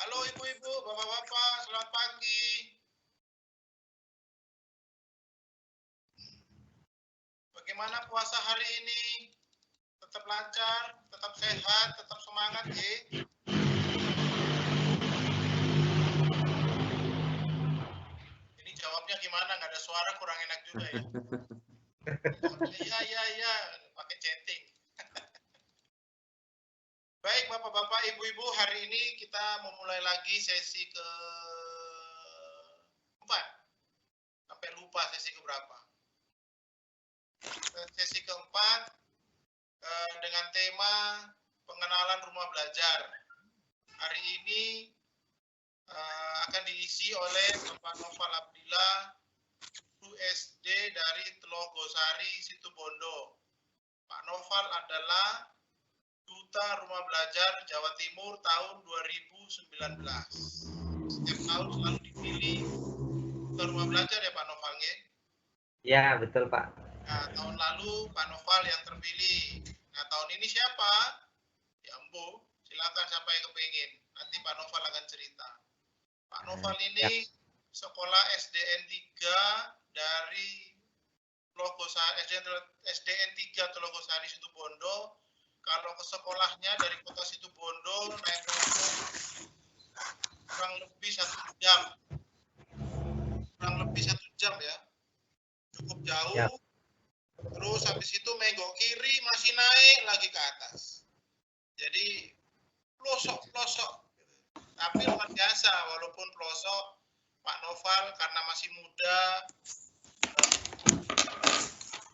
Halo ibu-ibu, bapak-bapak, selamat pagi. Bagaimana puasa hari ini? Tetap lancar, tetap sehat, tetap semangat, ya? Ini jawabnya gimana? Nggak ada suara, kurang enak juga ya. Iya, pakai chatting. Baik, bapak-bapak, ibu-ibu, hari ini kita memulai lagi sesi keempat. Sampai lupa sesi keberapa. Sesi keempat dengan tema pengenalan rumah belajar. Hari ini akan diisi oleh Bapak Noval Abdillah, guru SD dari Telogosari, Situbondo. Pak Noval adalah Duta Rumah Belajar Jawa Timur tahun 2019. Setiap tahun selalu dipilih Duta Rumah Belajar ya Pak Noval, ya? Ya, betul Pak. Nah, tahun lalu Pak Noval yang terpilih. Nah, tahun ini siapa? Ya Embo, silakan siapa yang kepingin. Nanti Pak Noval akan cerita. Pak Noval ini sekolah SDN 3 dari SDN 3 Telogosari Situbondo. Kalau ke sekolahnya dari kota Situbondo naik motor kurang lebih 1 jam. Kurang lebih 1 jam ya. Cukup jauh. Ya. Terus habis itu menggok kiri masih naik lagi ke atas. Jadi pelosok. Tapi luar biasa, walaupun pelosok, Pak Noval karena masih muda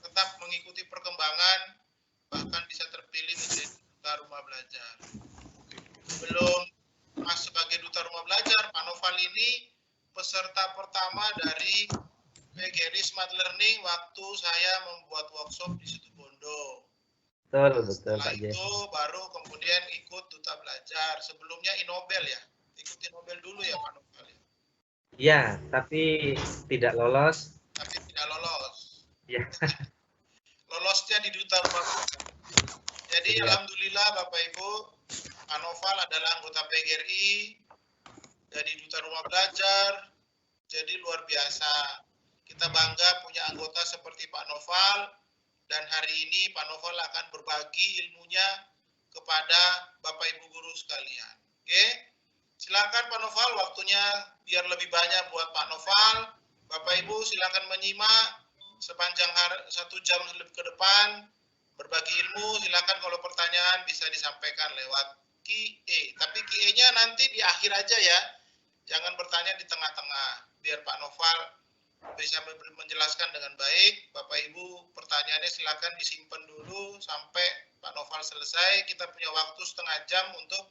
tetap mengikuti perkembangan, bahkan bisa terpilih menjadi duta rumah belajar. Sebelum masuk sebagai duta rumah belajar, Pak Noval ini peserta pertama dari PGRI Smart Learning waktu saya membuat workshop di Situbondo. Betul, Setelah Pak itu Jen. baru kemudian ikut duta belajar. Sebelumnya Inobel ya, ikut Inobel dulu ya Pak Noval. Iya, tapi tidak lolos. Ya. Lolosnya di duta rumah belajar. Jadi ya. Alhamdulillah Bapak Ibu, Pak Noval adalah anggota PGRI dari duta rumah belajar. Jadi luar biasa. Kita bangga punya anggota seperti Pak Noval. Dan hari ini Pak Noval akan berbagi ilmunya kepada Bapak Ibu guru sekalian. Oke, silakan Pak Noval, waktunya biar lebih banyak buat Pak Noval. Bapak Ibu silakan menyimak sepanjang 1 jam lebih ke depan. Berbagi ilmu, silakan kalau pertanyaan bisa disampaikan lewat Q&A. Tapi Q&A-nya nanti di akhir aja ya. Jangan bertanya di tengah-tengah. Biar Pak Noval bisa menjelaskan dengan baik. Bapak Ibu pertanyaannya silakan disimpan dulu sampai Pak Noval selesai. Kita punya waktu setengah jam untuk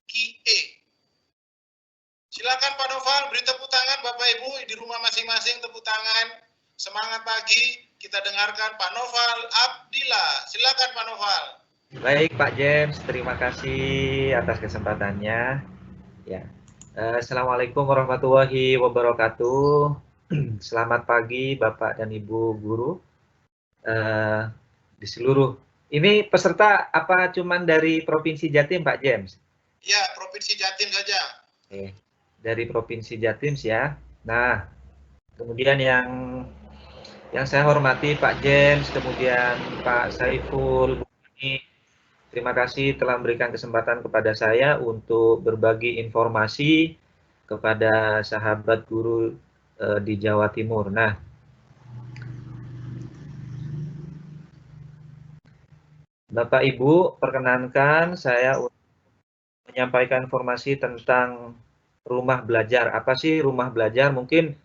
Q&A. Silakan Pak Noval, beri tepuk tangan Bapak Ibu di rumah masing-masing, tepuk tangan. Semangat pagi, kita dengarkan Pak Noval Abdillah. Silakan Pak Noval. Baik Pak James, terima kasih atas kesempatannya. Ya. Assalamualaikum warahmatullahi wabarakatuh. Selamat pagi Bapak dan Ibu guru di seluruh. Ini peserta apa cuman dari Provinsi Jatim Pak James? Ya, Provinsi Jatim saja. Oke, dari Provinsi Jatim ya. Nah, kemudian yang saya hormati Pak James, kemudian Pak Saiful, terima kasih telah memberikan kesempatan kepada saya untuk berbagi informasi kepada sahabat guru di Jawa Timur. Nah, Bapak Ibu, perkenankan saya untuk menyampaikan informasi tentang rumah belajar. Apa sih rumah belajar? Mungkin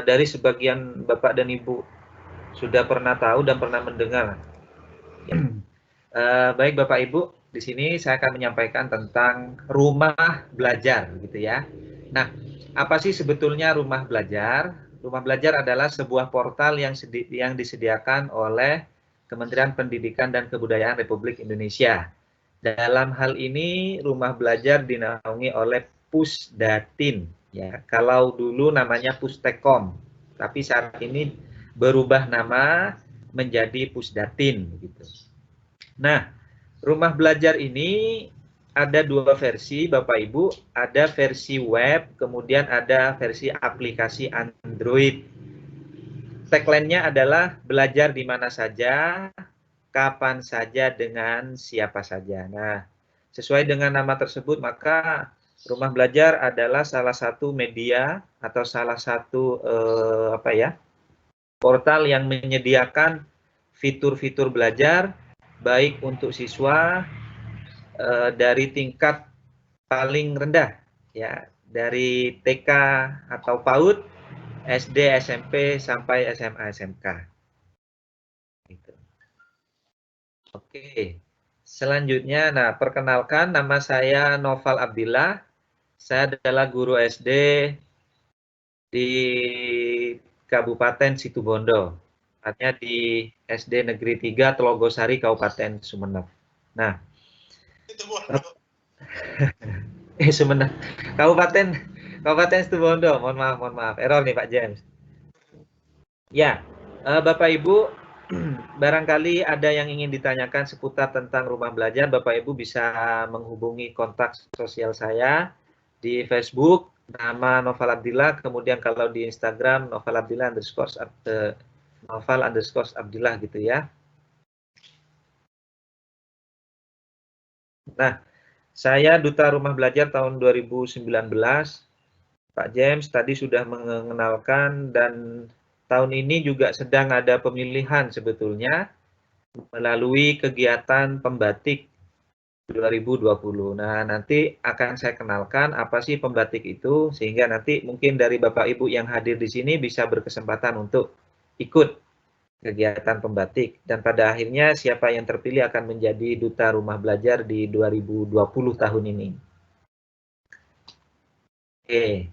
dari sebagian Bapak dan Ibu sudah pernah tahu dan pernah mendengar. Baik Bapak Ibu, di sini saya akan menyampaikan tentang rumah belajar, gitu ya. Nah, apa sih sebetulnya rumah belajar? Rumah belajar adalah sebuah portal yang disediakan oleh Kementerian Pendidikan dan Kebudayaan Republik Indonesia. Dalam hal ini, rumah belajar dinaungi oleh Pusdatin. Ya, kalau dulu namanya Pustekom, tapi saat ini berubah nama menjadi Pusdatin, gitu. Nah, rumah belajar ini ada dua versi, Bapak Ibu. Ada versi web, kemudian ada versi aplikasi Android. Tagline-nya adalah belajar di mana saja, kapan saja, dengan siapa saja. Nah, sesuai dengan nama tersebut, maka Rumah Belajar adalah salah satu media atau salah satu portal yang menyediakan fitur-fitur belajar baik untuk siswa dari tingkat paling rendah, ya, dari TK atau PAUD, SD, SMP sampai SMA, SMK. Gitu. Oke, selanjutnya, nah, perkenalkan, nama saya Noval Abdillah. Saya adalah guru SD di Kabupaten Situbondo, tepatnya di SD Negeri 3 Telogosari, Kabupaten Sumeneb. Nah, Sumeneb, Kabupaten Situbondo. Mohon maaf, error nih Pak James. Ya, Bapak Ibu, barangkali ada yang ingin ditanyakan seputar tentang Rumah Belajar, Bapak Ibu bisa menghubungi kontak sosial saya di Facebook, nama Noval Abdillah, kemudian kalau di Instagram Noval Abdillah _Abdillah gitu ya. Nah, saya Duta Rumah Belajar tahun 2019. Pak James tadi sudah mengenalkan, dan tahun ini juga sedang ada pemilihan sebetulnya melalui kegiatan pembatik 2020. Nah, nanti akan saya kenalkan apa sih pembatik itu, sehingga nanti mungkin dari Bapak Ibu yang hadir di sini bisa berkesempatan untuk ikut kegiatan pembatik. Dan pada akhirnya siapa yang terpilih akan menjadi Duta Rumah Belajar di 2020 tahun ini. Oke.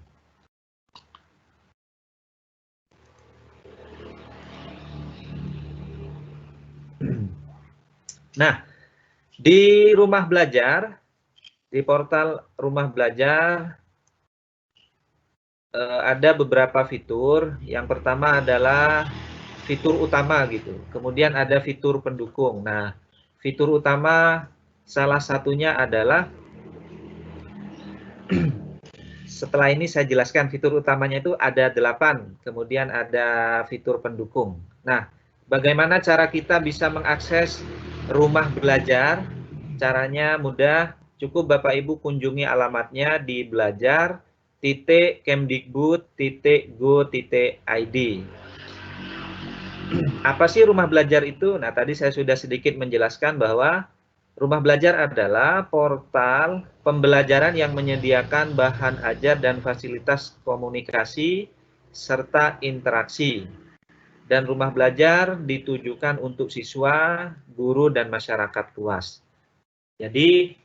Nah, di Rumah Belajar, di portal Rumah Belajar, ada beberapa fitur. Yang pertama adalah fitur utama gitu. Kemudian ada fitur pendukung. Nah, fitur utama salah satunya adalah setelah ini saya jelaskan, fitur utamanya itu ada 8, kemudian ada fitur pendukung. Nah, bagaimana cara kita bisa mengakses Rumah Belajar? Caranya mudah, cukup Bapak Ibu kunjungi alamatnya di belajar.kemdikbud.go.id. Apa sih Rumah Belajar itu? Nah, tadi saya sudah sedikit menjelaskan bahwa Rumah Belajar adalah portal pembelajaran yang menyediakan bahan ajar dan fasilitas komunikasi serta interaksi. Dan Rumah Belajar ditujukan untuk siswa, guru, dan masyarakat luas. Jadi,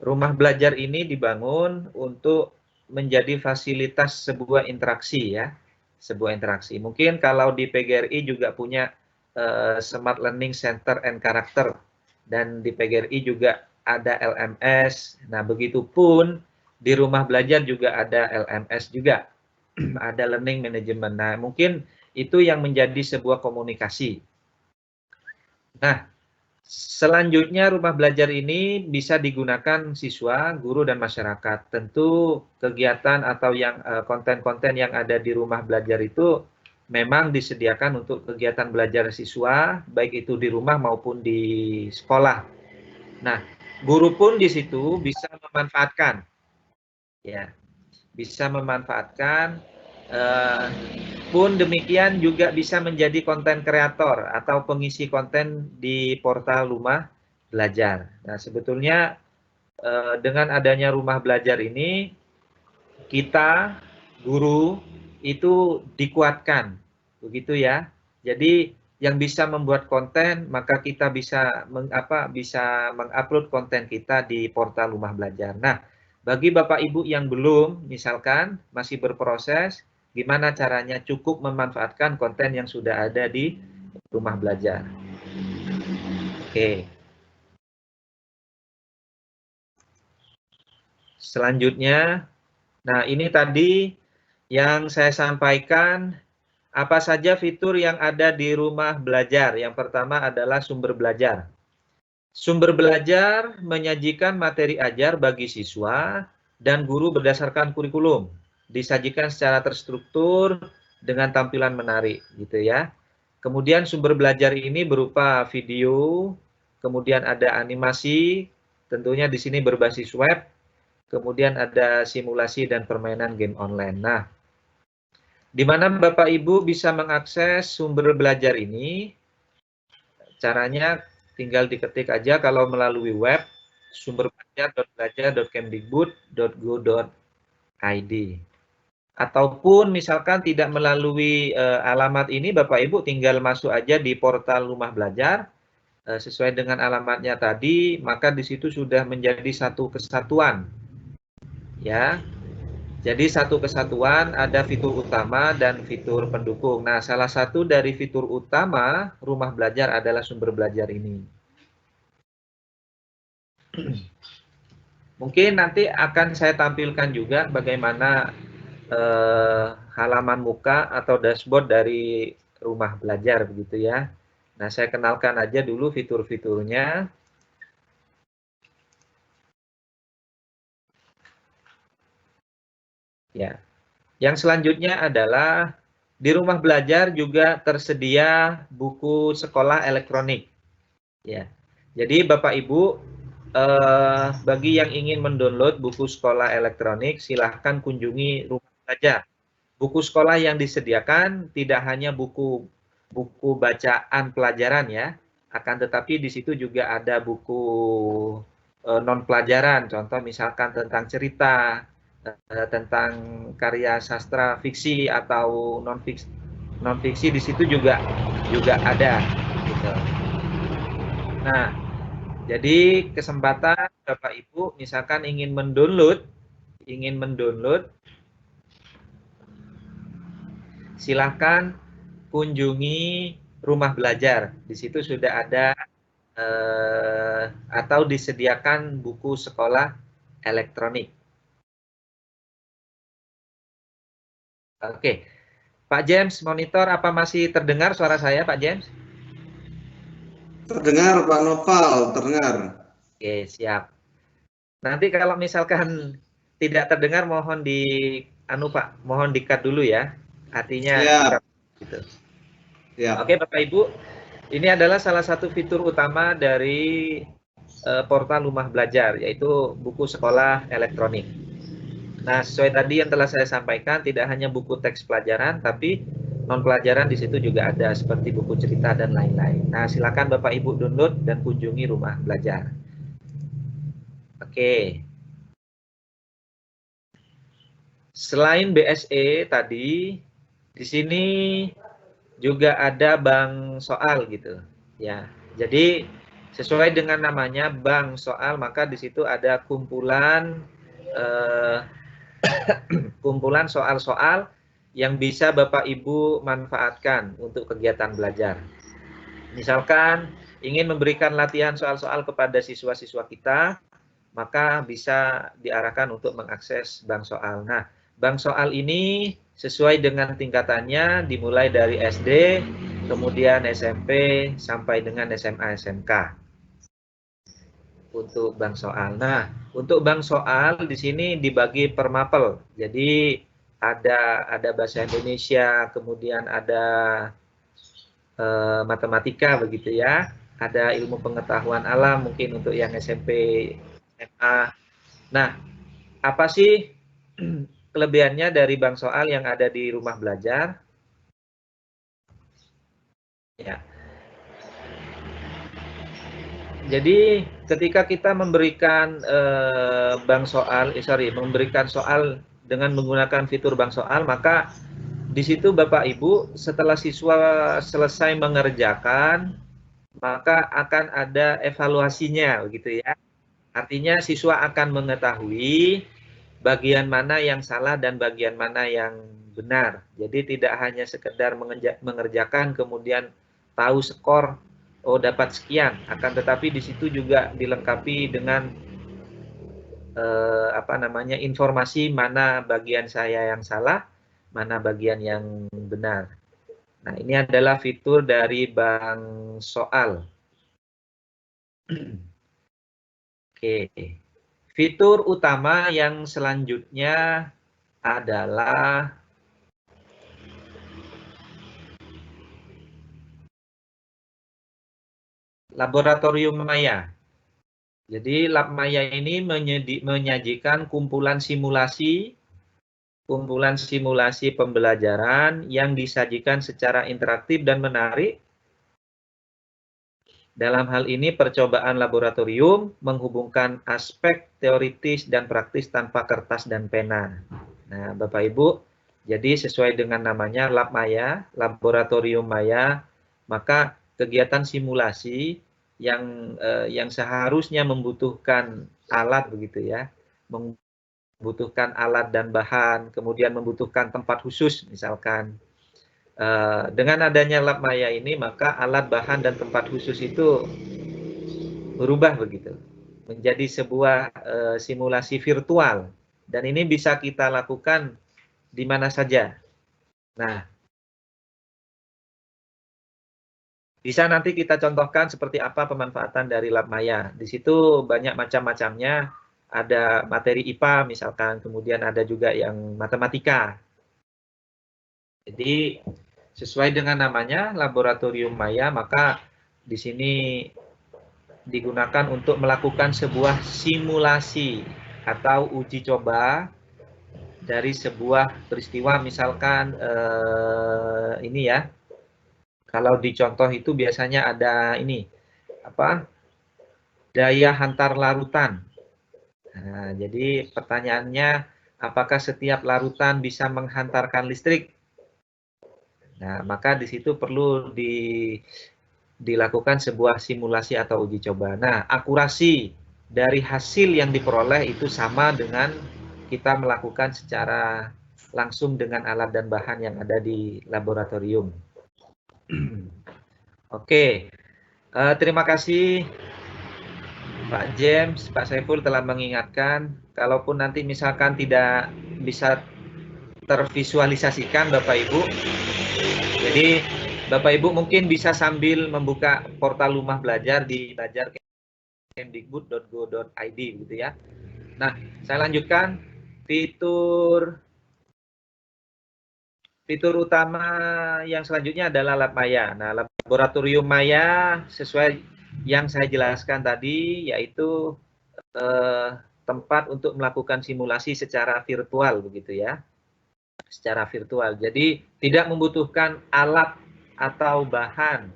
Rumah Belajar ini dibangun untuk menjadi fasilitas sebuah interaksi, ya. Sebuah interaksi. Mungkin kalau di PGRI juga punya Smart Learning Center and Character, dan di PGRI juga ada LMS. Nah, begitupun di Rumah Belajar juga ada LMS juga. Ada Learning Management. Nah, mungkin itu yang menjadi sebuah komunikasi. Nah, selanjutnya Rumah Belajar ini bisa digunakan siswa, guru, dan masyarakat. Tentu kegiatan atau yang konten-konten yang ada di Rumah Belajar itu memang disediakan untuk kegiatan belajar siswa, baik itu di rumah maupun di sekolah. Nah, guru pun di situ bisa memanfaatkan, ya, bisa memanfaatkan. Pun demikian juga bisa menjadi konten kreator atau pengisi konten di portal Rumah Belajar. Nah, sebetulnya dengan adanya Rumah Belajar ini, kita guru itu dikuatkan, begitu ya. Jadi yang bisa membuat konten, maka kita bisa mengupload konten kita di portal Rumah Belajar. Nah, bagi Bapak Ibu yang belum, misalkan masih berproses, gimana caranya? Cukup memanfaatkan konten yang sudah ada di Rumah Belajar. Oke. Selanjutnya, nah ini tadi yang saya sampaikan, apa saja fitur yang ada di Rumah Belajar. Yang pertama adalah sumber belajar. Sumber belajar menyajikan materi ajar bagi siswa dan guru berdasarkan kurikulum. Disajikan secara terstruktur dengan tampilan menarik, gitu ya. Kemudian sumber belajar ini berupa video, kemudian ada animasi, tentunya di sini berbasis web, kemudian ada simulasi dan permainan game online. Nah, di mana Bapak Ibu bisa mengakses sumber belajar ini? Caranya tinggal diketik aja kalau melalui web sumberbelajar.belajar.kemdikbud.go.id. Ataupun misalkan tidak melalui alamat ini, Bapak Ibu tinggal masuk aja di portal Rumah Belajar sesuai dengan alamatnya tadi, maka di situ sudah menjadi satu kesatuan. Ya. Jadi satu kesatuan ada fitur utama dan fitur pendukung. Nah, salah satu dari fitur utama Rumah Belajar adalah sumber belajar ini. Mungkin nanti akan saya tampilkan juga bagaimana halaman muka atau dashboard dari Rumah Belajar begitu ya. Nah, saya kenalkan aja dulu fitur-fiturnya. Ya. Yang selanjutnya adalah di Rumah Belajar juga tersedia buku sekolah elektronik. Ya. Jadi Bapak Ibu, bagi yang ingin mendownload buku sekolah elektronik, silahkan kunjungi Rumah Belajar. Buku sekolah yang disediakan tidak hanya buku bacaan pelajaran ya, akan tetapi di situ juga ada buku non pelajaran, contoh misalkan tentang cerita, tentang karya sastra fiksi atau non fiksi di situ juga ada gitu. Nah, jadi kesempatan Bapak Ibu misalkan ingin mendownload silahkan kunjungi Rumah Belajar. Di situ sudah ada atau disediakan buku sekolah elektronik. Oke, Pak James, monitor apa masih terdengar suara saya, Pak James? Terdengar, Pak Noval, terdengar. Oke, siap. Nanti kalau misalkan tidak terdengar, mohon Pak, mohon di-cut dulu ya. Artinya Siap. Gitu. Siap. Oke, Bapak Ibu, ini adalah salah satu fitur utama dari portal Rumah Belajar, yaitu buku sekolah elektronik. Nah, sesuai tadi yang telah saya sampaikan, tidak hanya buku teks pelajaran, tapi non pelajaran di situ juga ada seperti buku cerita dan lain-lain. Nah, silakan Bapak Ibu download dan kunjungi Rumah Belajar. Oke. Selain BSE tadi, di sini juga ada bank soal gitu, ya. Jadi sesuai dengan namanya bank soal, maka di situ ada kumpulan kumpulan soal-soal yang bisa Bapak Ibu manfaatkan untuk kegiatan belajar. Misalkan ingin memberikan latihan soal-soal kepada siswa-siswa kita, maka bisa diarahkan untuk mengakses bank soal. Nah, bank soal ini sesuai dengan tingkatannya dimulai dari SD, kemudian SMP, sampai dengan SMA SMK. Untuk bank soal. Nah, untuk bank soal di sini dibagi per mapel. Jadi ada bahasa Indonesia, kemudian ada matematika begitu ya. Ada ilmu pengetahuan alam mungkin untuk yang SMP, SMA. Nah, apa sih kelebihannya dari bank soal yang ada di Rumah Belajar? Ya. Jadi ketika kita memberikan memberikan soal dengan menggunakan fitur bank soal, maka di situ Bapak Ibu setelah siswa selesai mengerjakan, maka akan ada evaluasinya begitu ya. Artinya siswa akan mengetahui bagian mana yang salah dan bagian mana yang benar. Jadi tidak hanya sekedar mengerjakan kemudian tahu skor, oh dapat sekian, akan tetapi di situ juga dilengkapi dengan informasi mana bagian saya yang salah, mana bagian yang benar. Nah, ini adalah fitur dari bank soal. Oke. Fitur utama yang selanjutnya adalah laboratorium maya. Jadi lab maya ini menyajikan kumpulan simulasi pembelajaran yang disajikan secara interaktif dan menarik. Dalam hal ini, percobaan laboratorium menghubungkan aspek teoritis dan praktis tanpa kertas dan pena. Nah, Bapak Ibu, jadi sesuai dengan namanya lab maya, laboratorium maya, maka kegiatan simulasi yang seharusnya membutuhkan alat begitu ya, membutuhkan alat dan bahan, kemudian membutuhkan tempat khusus misalkan. Dengan adanya lab maya ini, maka alat, bahan, dan tempat khusus itu berubah begitu, menjadi sebuah simulasi virtual. Dan ini bisa kita lakukan di mana saja. Nah, bisa nanti kita contohkan seperti apa pemanfaatan dari lab maya. Di situ banyak macam-macamnya. Ada materi IPA misalkan, kemudian ada juga yang matematika. Jadi sesuai dengan namanya laboratorium maya, maka di sini digunakan untuk melakukan sebuah simulasi atau uji coba dari sebuah peristiwa, misalkan ini ya. Kalau di contoh itu biasanya ada ini apa? Daya hantar larutan. Nah, jadi pertanyaannya, apakah setiap larutan bisa menghantarkan listrik? Nah, maka di situ perlu dilakukan sebuah simulasi atau uji coba. Nah, akurasi dari hasil yang diperoleh itu sama dengan kita melakukan secara langsung dengan alat dan bahan yang ada di laboratorium. Oke, terima kasih Pak James, Pak Saiful telah mengingatkan. Kalaupun nanti misalkan tidak bisa tervisualisasikan Bapak Ibu, jadi Bapak Ibu mungkin bisa sambil membuka portal rumah belajar di belajar.kemdikbud.go.id gitu ya. Nah, saya lanjutkan fitur utama yang selanjutnya adalah lab maya. Nah, laboratorium maya sesuai yang saya jelaskan tadi, yaitu tempat untuk melakukan simulasi secara virtual begitu ya. Secara virtual. Jadi tidak membutuhkan alat atau bahan.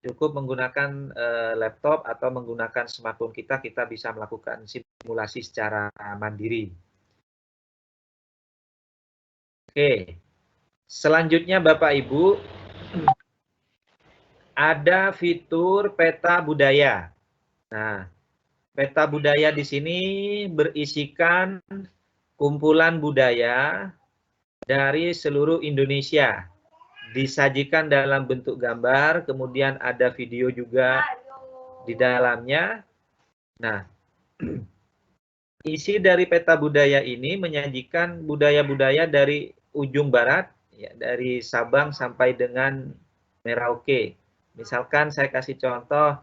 Cukup menggunakan laptop atau menggunakan smartphone kita bisa melakukan simulasi secara mandiri. Oke, selanjutnya Bapak Ibu, ada fitur peta budaya. Nah, peta budaya di sini berisikan kumpulan budaya dari seluruh Indonesia. Disajikan dalam bentuk gambar, kemudian ada video juga di dalamnya. Nah, isi dari peta budaya ini menyajikan budaya-budaya dari ujung barat, ya, dari Sabang sampai dengan Merauke. Misalkan saya kasih contoh,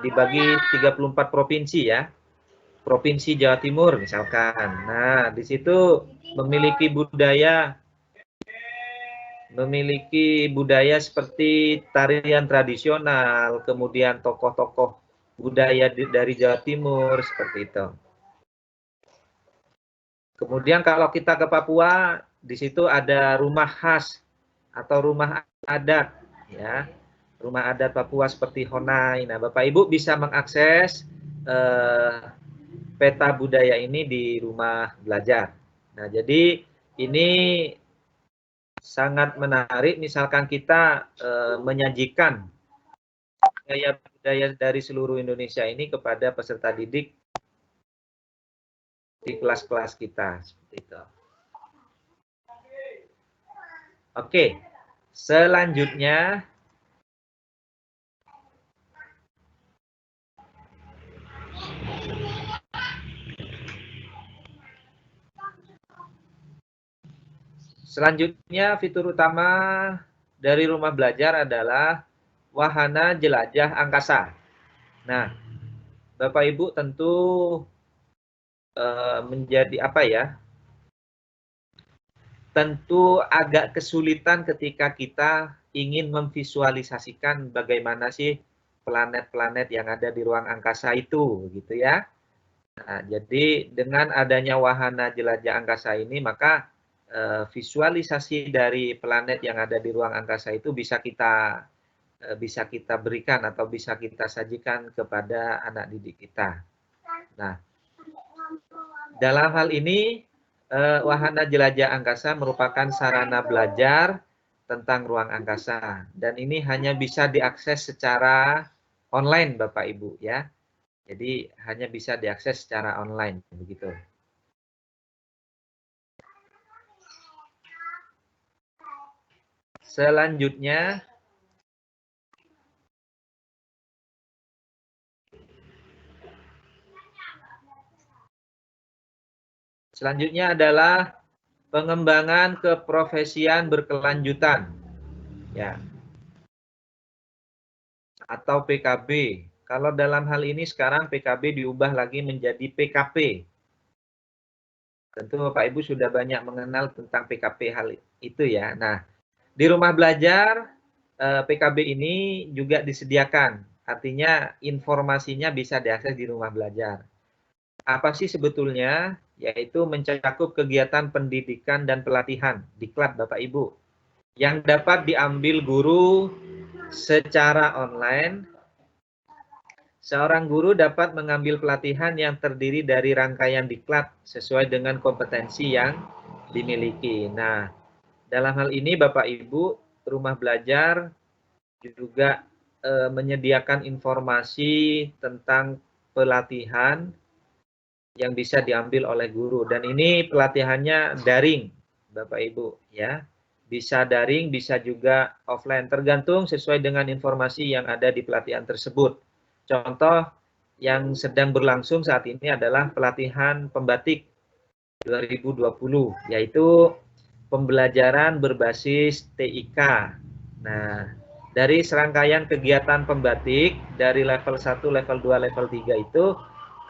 dibagi 34 provinsi ya. Provinsi Jawa Timur misalkan. Nah, di situ memiliki budaya seperti tarian tradisional, kemudian tokoh-tokoh budaya dari Jawa Timur seperti itu. Kemudian kalau kita ke Papua, di situ ada rumah khas atau rumah adat, ya, rumah adat Papua seperti Honai. Nah, Bapak Ibu bisa mengakses peta budaya ini di rumah belajar. Nah, jadi ini sangat menarik. Misalkan kita menyajikan budaya dari seluruh Indonesia ini kepada peserta didik di kelas-kelas kita seperti itu. Oke, selanjutnya fitur utama dari rumah belajar adalah wahana jelajah angkasa. Nah, Bapak Ibu tentu menjadi apa ya? Tentu agak kesulitan ketika kita ingin memvisualisasikan bagaimana sih planet-planet yang ada di ruang angkasa itu, gitu ya. Nah, jadi dengan adanya wahana jelajah angkasa ini, maka visualisasi dari planet yang ada di ruang angkasa itu bisa kita berikan atau bisa kita sajikan kepada anak didik kita. Nah, dalam hal ini wahana jelajah angkasa merupakan sarana belajar tentang ruang angkasa dan ini hanya bisa diakses secara online Bapak Ibu ya. Jadi hanya bisa diakses secara online begitu. Selanjutnya adalah pengembangan keprofesian berkelanjutan ya. Atau PKB. Kalau dalam hal ini sekarang PKB diubah lagi menjadi PKP. Tentu Bapak Ibu sudah banyak mengenal tentang PKP hal itu ya. Nah, di rumah belajar PKB ini juga disediakan. Artinya informasinya bisa diakses di rumah belajar. Apa sih sebetulnya? Yaitu mencakup kegiatan pendidikan dan pelatihan diklat Bapak Ibu yang dapat diambil guru secara online. Seorang guru dapat mengambil pelatihan yang terdiri dari rangkaian diklat sesuai dengan kompetensi yang dimiliki. Nah, dalam hal ini Bapak Ibu, rumah belajar juga menyediakan informasi tentang pelatihan yang bisa diambil oleh guru. Dan ini pelatihannya daring, Bapak Ibu ya. Bisa daring, bisa juga offline, tergantung sesuai dengan informasi yang ada di pelatihan tersebut. Contoh yang sedang berlangsung saat ini adalah pelatihan pembatik 2020, yaitu pembelajaran berbasis TIK. Nah, dari serangkaian kegiatan pembatik dari level 1, level 2, level 3 itu,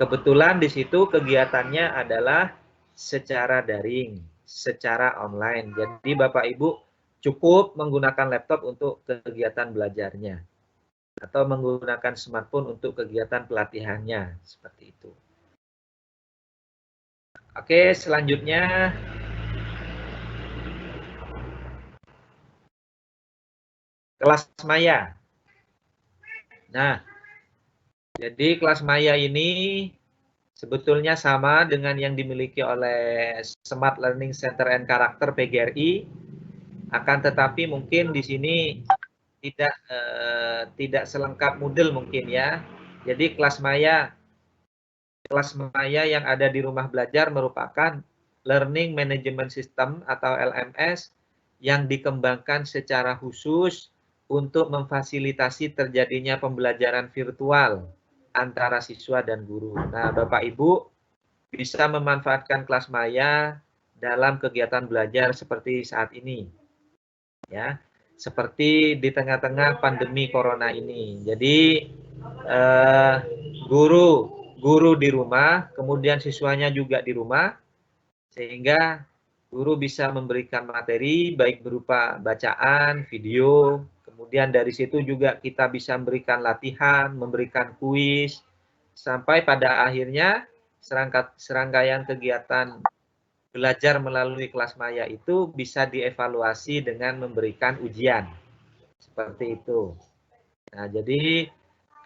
kebetulan di situ kegiatannya adalah secara daring, secara online. Jadi Bapak Ibu cukup menggunakan laptop untuk kegiatan belajarnya atau menggunakan smartphone untuk kegiatan pelatihannya, seperti itu. Oke, selanjutnya kelas maya. Nah, jadi kelas maya ini sebetulnya sama dengan yang dimiliki oleh Smart Learning Center and Character PGRI, akan tetapi mungkin di sini tidak selengkap Moodle mungkin ya. Jadi kelas maya yang ada di rumah belajar merupakan Learning Management System atau LMS yang dikembangkan secara khusus untuk memfasilitasi terjadinya pembelajaran virtual antara siswa dan guru. Nah, Bapak Ibu bisa memanfaatkan kelas maya dalam kegiatan belajar seperti saat ini. Ya, seperti di tengah-tengah pandemi corona ini. Jadi guru di rumah, kemudian siswanya juga di rumah, sehingga guru bisa memberikan materi baik berupa bacaan, video, kemudian dari situ juga kita bisa memberikan latihan, memberikan kuis, sampai pada akhirnya serangkaian kegiatan belajar melalui kelas maya itu bisa dievaluasi dengan memberikan ujian. Seperti itu. Nah, jadi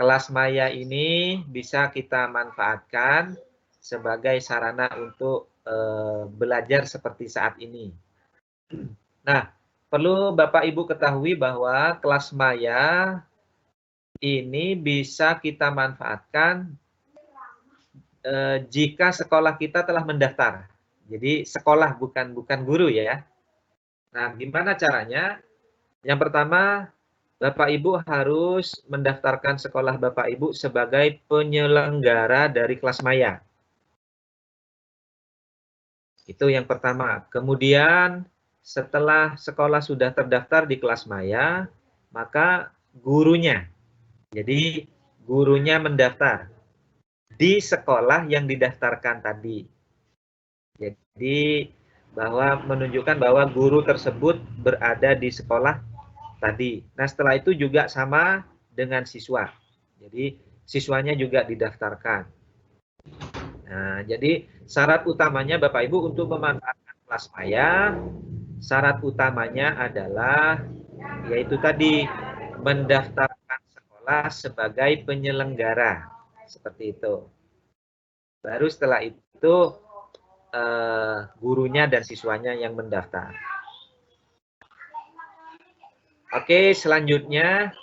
kelas maya ini bisa kita manfaatkan sebagai sarana untuk belajar seperti saat ini. Nah, perlu Bapak Ibu ketahui bahwa kelas maya ini bisa kita manfaatkan jika sekolah kita telah mendaftar. Jadi sekolah bukan guru ya. Nah, gimana caranya? Yang pertama, Bapak Ibu harus mendaftarkan sekolah Bapak Ibu sebagai penyelenggara dari kelas maya. Itu yang pertama. Kemudian setelah sekolah sudah terdaftar di kelas maya, maka gurunya. Jadi gurunya mendaftar. di sekolah yang didaftarkan tadi. Jadi bahwa menunjukkan bahwa guru tersebut berada di sekolah tadi. Nah, setelah itu juga sama dengan siswa. Jadi siswanya juga didaftarkan. Nah, jadi syarat utamanya Bapak Ibu untuk memanfaatkan kelas maya, syarat utamanya adalah yaitu tadi mendaftarkan sekolah sebagai penyelenggara. Seperti itu. Baru setelah itu gurunya dan siswanya yang mendaftar. Oke, selanjutnya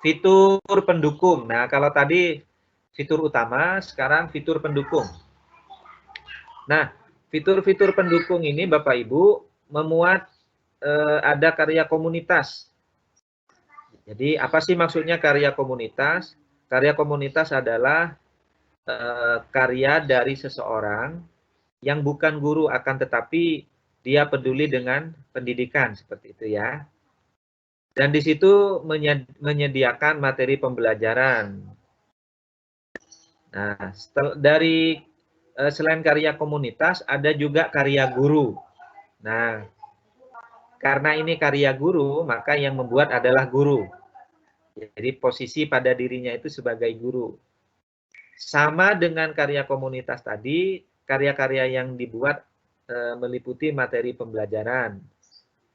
fitur pendukung. Nah, kalau tadi fitur utama, sekarang fitur pendukung. Nah, fitur-fitur pendukung ini Bapak Ibu memuat ada karya komunitas. Jadi apa sih maksudnya karya komunitas? Karya komunitas adalah karya dari seseorang yang bukan guru, akan tetapi dia peduli dengan pendidikan, seperti itu ya. Dan di situ menyediakan materi pembelajaran. Nah, selain karya komunitas, ada juga karya guru. Nah, karena ini karya guru, maka yang membuat adalah guru. Jadi posisi pada dirinya itu sebagai guru. Sama dengan karya komunitas tadi, karya-karya yang dibuat meliputi materi pembelajaran.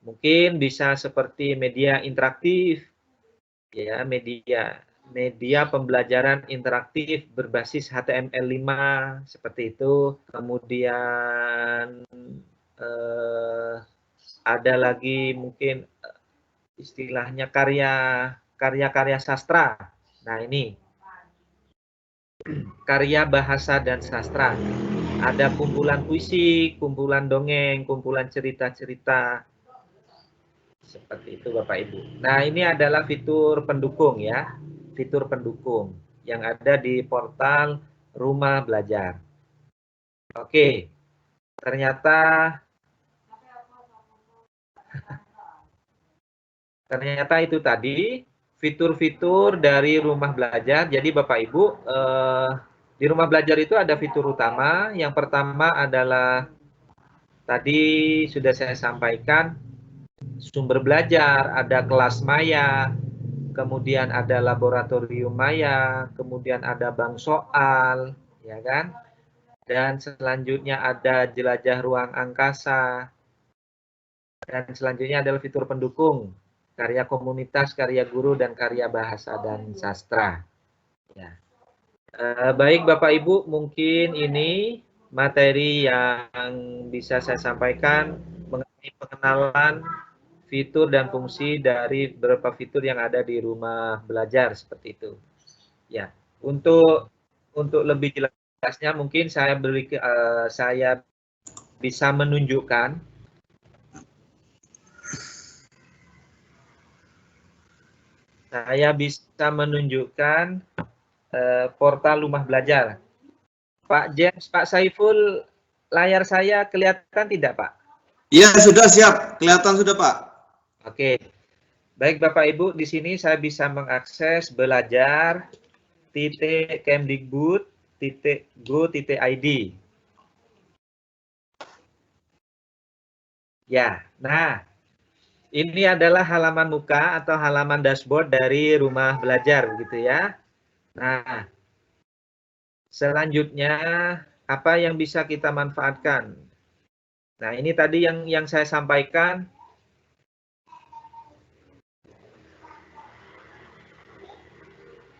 Mungkin bisa seperti media interaktif, ya, media pembelajaran interaktif berbasis HTML5 seperti itu. Kemudian ada lagi mungkin istilahnya karya-karya sastra. Nah, ini karya bahasa dan sastra. Ada kumpulan puisi, kumpulan dongeng, kumpulan cerita-cerita. Seperti itu Bapak Ibu. Nah, ini adalah fitur pendukung ya. Fitur pendukung yang ada di portal Rumah Belajar. Oke. Ternyata itu tadi fitur-fitur dari Rumah Belajar. Jadi Bapak Ibu, di Rumah Belajar itu ada fitur utama. Yang pertama adalah tadi sudah saya sampaikan, sumber belajar, ada kelas maya, kemudian ada laboratorium maya, kemudian ada bank soal, ya kan? Dan selanjutnya ada jelajah ruang angkasa. Dan selanjutnya adalah fitur pendukung, karya komunitas, karya guru, dan karya bahasa dan sastra. Ya. Baik Bapak Ibu, mungkin ini materi yang bisa saya sampaikan mengenai pengenalan fitur dan fungsi dari beberapa fitur yang ada di Rumah Belajar seperti itu. Ya, untuk lebih jelasnya mungkin saya bisa menunjukkan portal Rumah Belajar. Pak James, Pak Saiful, layar saya kelihatan tidak, Pak? Iya, sudah siap. Kelihatan sudah, Pak. Oke. Baik Bapak Ibu, di sini saya bisa mengakses belajar.kemdikbud.go.id. Ya, nah ini adalah halaman muka atau halaman dashboard dari Rumah Belajar, begitu ya. Nah, selanjutnya apa yang bisa kita manfaatkan? Nah, ini tadi yang saya sampaikan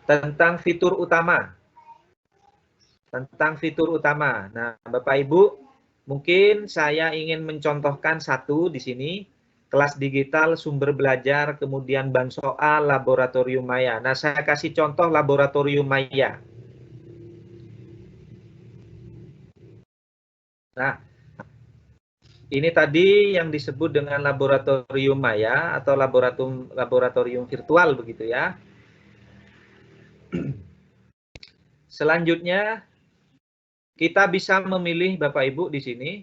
tentang fitur utama. Nah, Bapak Ibu, mungkin saya ingin mencontohkan satu di sini, kelas digital, sumber belajar, kemudian bank soal, laboratorium maya. Nah, saya kasih contoh laboratorium maya. Nah, ini tadi yang disebut dengan laboratorium maya atau laboratorium virtual begitu ya. Selanjutnya kita bisa memilih Bapak Ibu di sini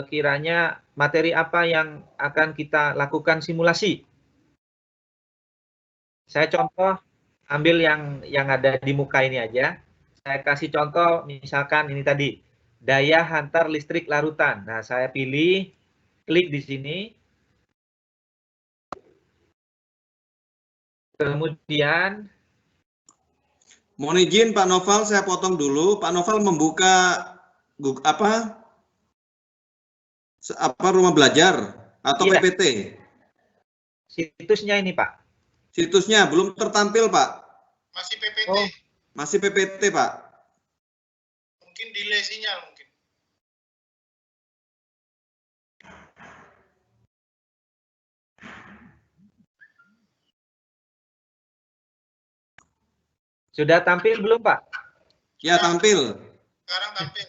kiranya materi apa yang akan kita lakukan simulasi. Saya contoh ambil yang ada di muka ini aja. Saya kasih contoh misalkan ini tadi daya hantar listrik larutan. Nah, saya pilih, klik di sini. Kemudian Mohon izin Pak Noval, saya potong dulu. Pak Noval membuka apa rumah belajar atau iya, PPT? situsnya ini, Pak. Situsnya belum tertampil, Pak. Masih PPT. Oh, Masih PPT, Pak. Mungkin delay sinyal mungkin. sudah tampil belum, Pak? Ya, tampil. Sekarang tampil.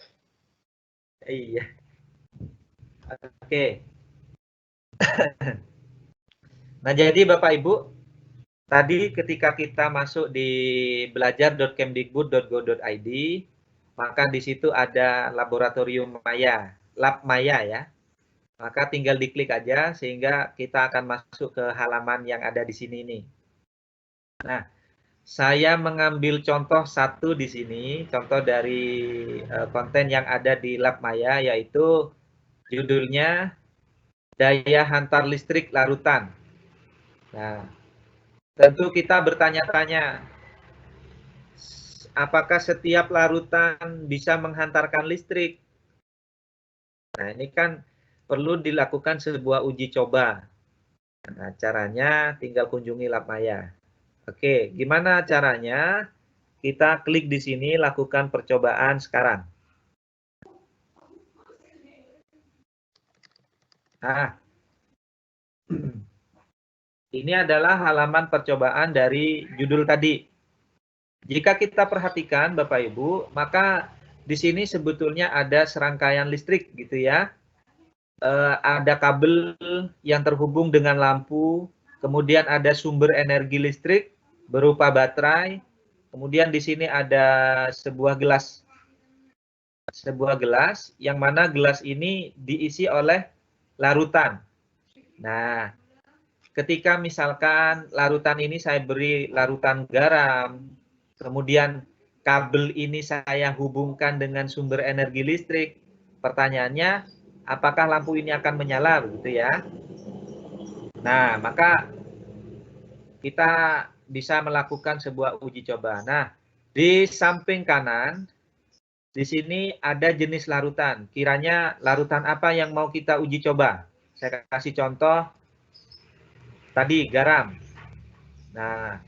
Iya. Oke. Nah, jadi Bapak Ibu, tadi ketika kita masuk di belajar.kemdikbud.go.id, maka di situ ada laboratorium Maya, Lab Maya ya. Maka tinggal diklik aja sehingga kita akan masuk ke halaman yang ada di sini nih. Nah, saya mengambil contoh satu di sini, contoh dari konten yang ada di Lab Maya, yaitu judulnya Daya Hantar Listrik Larutan. Nah, tentu kita bertanya-tanya, apakah setiap larutan bisa menghantarkan listrik? Nah, ini kan perlu dilakukan sebuah uji coba. Nah, caranya tinggal kunjungi Lab Maya. Oke, gimana caranya? Kita klik di sini, lakukan percobaan sekarang. Nah, ini adalah halaman percobaan dari judul tadi. Jika kita perhatikan, Bapak Ibu, maka di sini sebetulnya ada serangkaian listrik gitu ya. Ada kabel yang terhubung dengan lampu, kemudian ada sumber energi listrik berupa baterai, kemudian di sini ada sebuah gelas yang mana gelas ini diisi oleh larutan. Nah, ketika misalkan larutan ini saya beri larutan garam, kemudian kabel ini saya hubungkan dengan sumber energi listrik, pertanyaannya apakah lampu ini akan menyala begitu ya. Nah, maka kita bisa melakukan sebuah uji coba. Nah, di samping kanan di sini ada jenis larutan. Kiranya larutan apa yang mau kita uji coba? Saya kasih contoh tadi garam. Nah,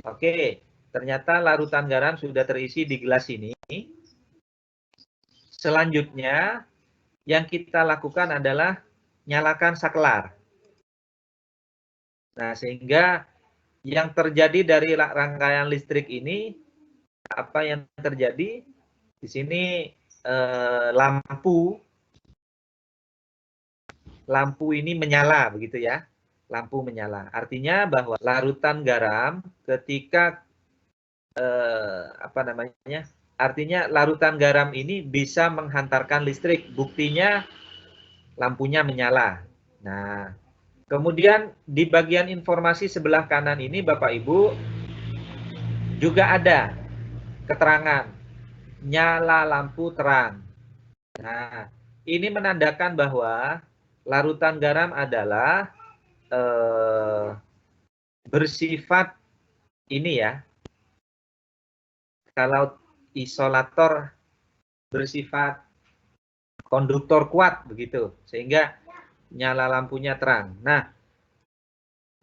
oke, ternyata larutan garam sudah terisi di gelas ini. Selanjutnya, yang kita lakukan adalah nyalakan saklar. Nah, sehingga yang terjadi dari rangkaian listrik ini, apa yang terjadi? Di sini lampu ini menyala, begitu ya. Lampu menyala. Artinya bahwa larutan garam ketika artinya larutan garam ini bisa menghantarkan listrik. Buktinya lampunya menyala. Nah, kemudian di bagian informasi sebelah kanan ini Bapak Ibu juga ada keterangan nyala lampu terang. Nah, ini menandakan bahwa larutan garam adalah bersifat ini ya. Kalau isolator bersifat konduktor kuat begitu, sehingga nyala lampunya terang. Nah,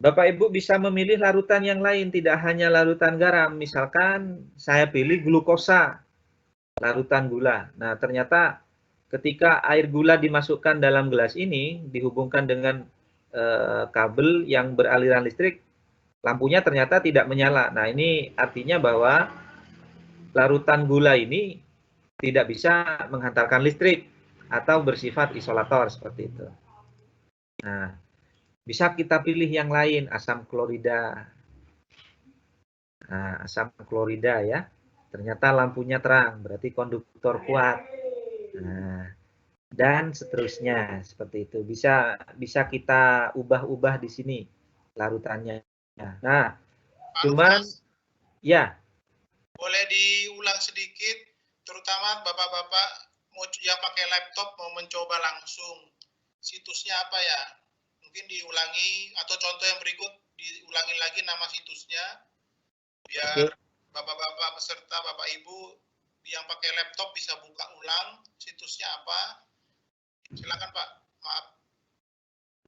Bapak Ibu bisa memilih larutan yang lain, tidak hanya larutan garam. Misalkan saya pilih glukosa, larutan gula. Nah, ternyata ketika air gula dimasukkan dalam gelas ini, dihubungkan dengan kabel yang beraliran listrik, lampunya ternyata tidak menyala. Nah, ini artinya bahwa larutan gula ini tidak bisa menghantarkan listrik atau bersifat isolator seperti itu. Nah, bisa kita pilih yang lain, asam klorida. Nah, asam klorida ya. Ternyata lampunya terang, berarti konduktor kuat. Nah, dan seterusnya seperti itu. Bisa kita ubah-ubah di sini larutannya. Nah, Pak cuman Nofal, ya, boleh diulang sedikit, terutama bapak-bapak yang pakai laptop mau mencoba langsung. Situsnya apa ya? Mungkin diulangi, atau contoh yang berikut, diulangi lagi nama situsnya, biar bapak-bapak peserta, bapak ibu yang pakai laptop bisa buka ulang situsnya apa. Silakan Pak, maaf.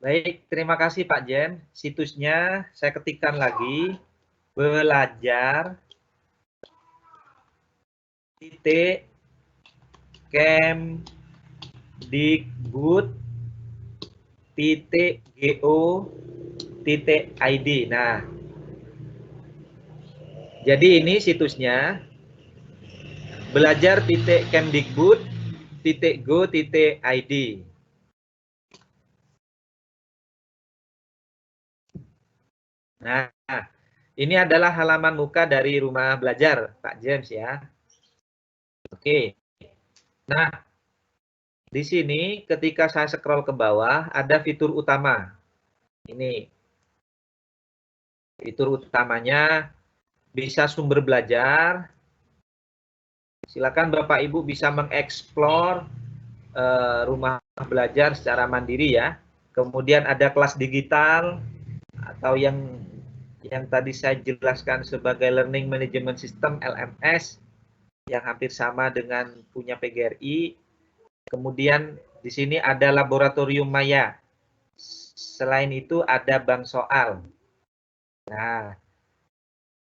baik, terima kasih Pak Jen. Situsnya saya ketikkan lagi, belajar titik kemdikbud titik go titik id. Nah, jadi ini situsnya belajar titik kemdikbud titik go titik id. Nah, ini adalah halaman muka dari rumah belajar Pak James ya. Oke. Nah, di sini ketika saya scroll ke bawah ada fitur utama. Ini fitur utamanya bisa sumber belajar. Silakan Bapak Ibu bisa mengeksplor rumah belajar secara mandiri ya. Kemudian ada kelas digital atau yang tadi saya jelaskan sebagai Learning Management System LMS yang hampir sama dengan punya PGRI. Kemudian di sini ada laboratorium maya. Selain itu ada bank soal. Nah,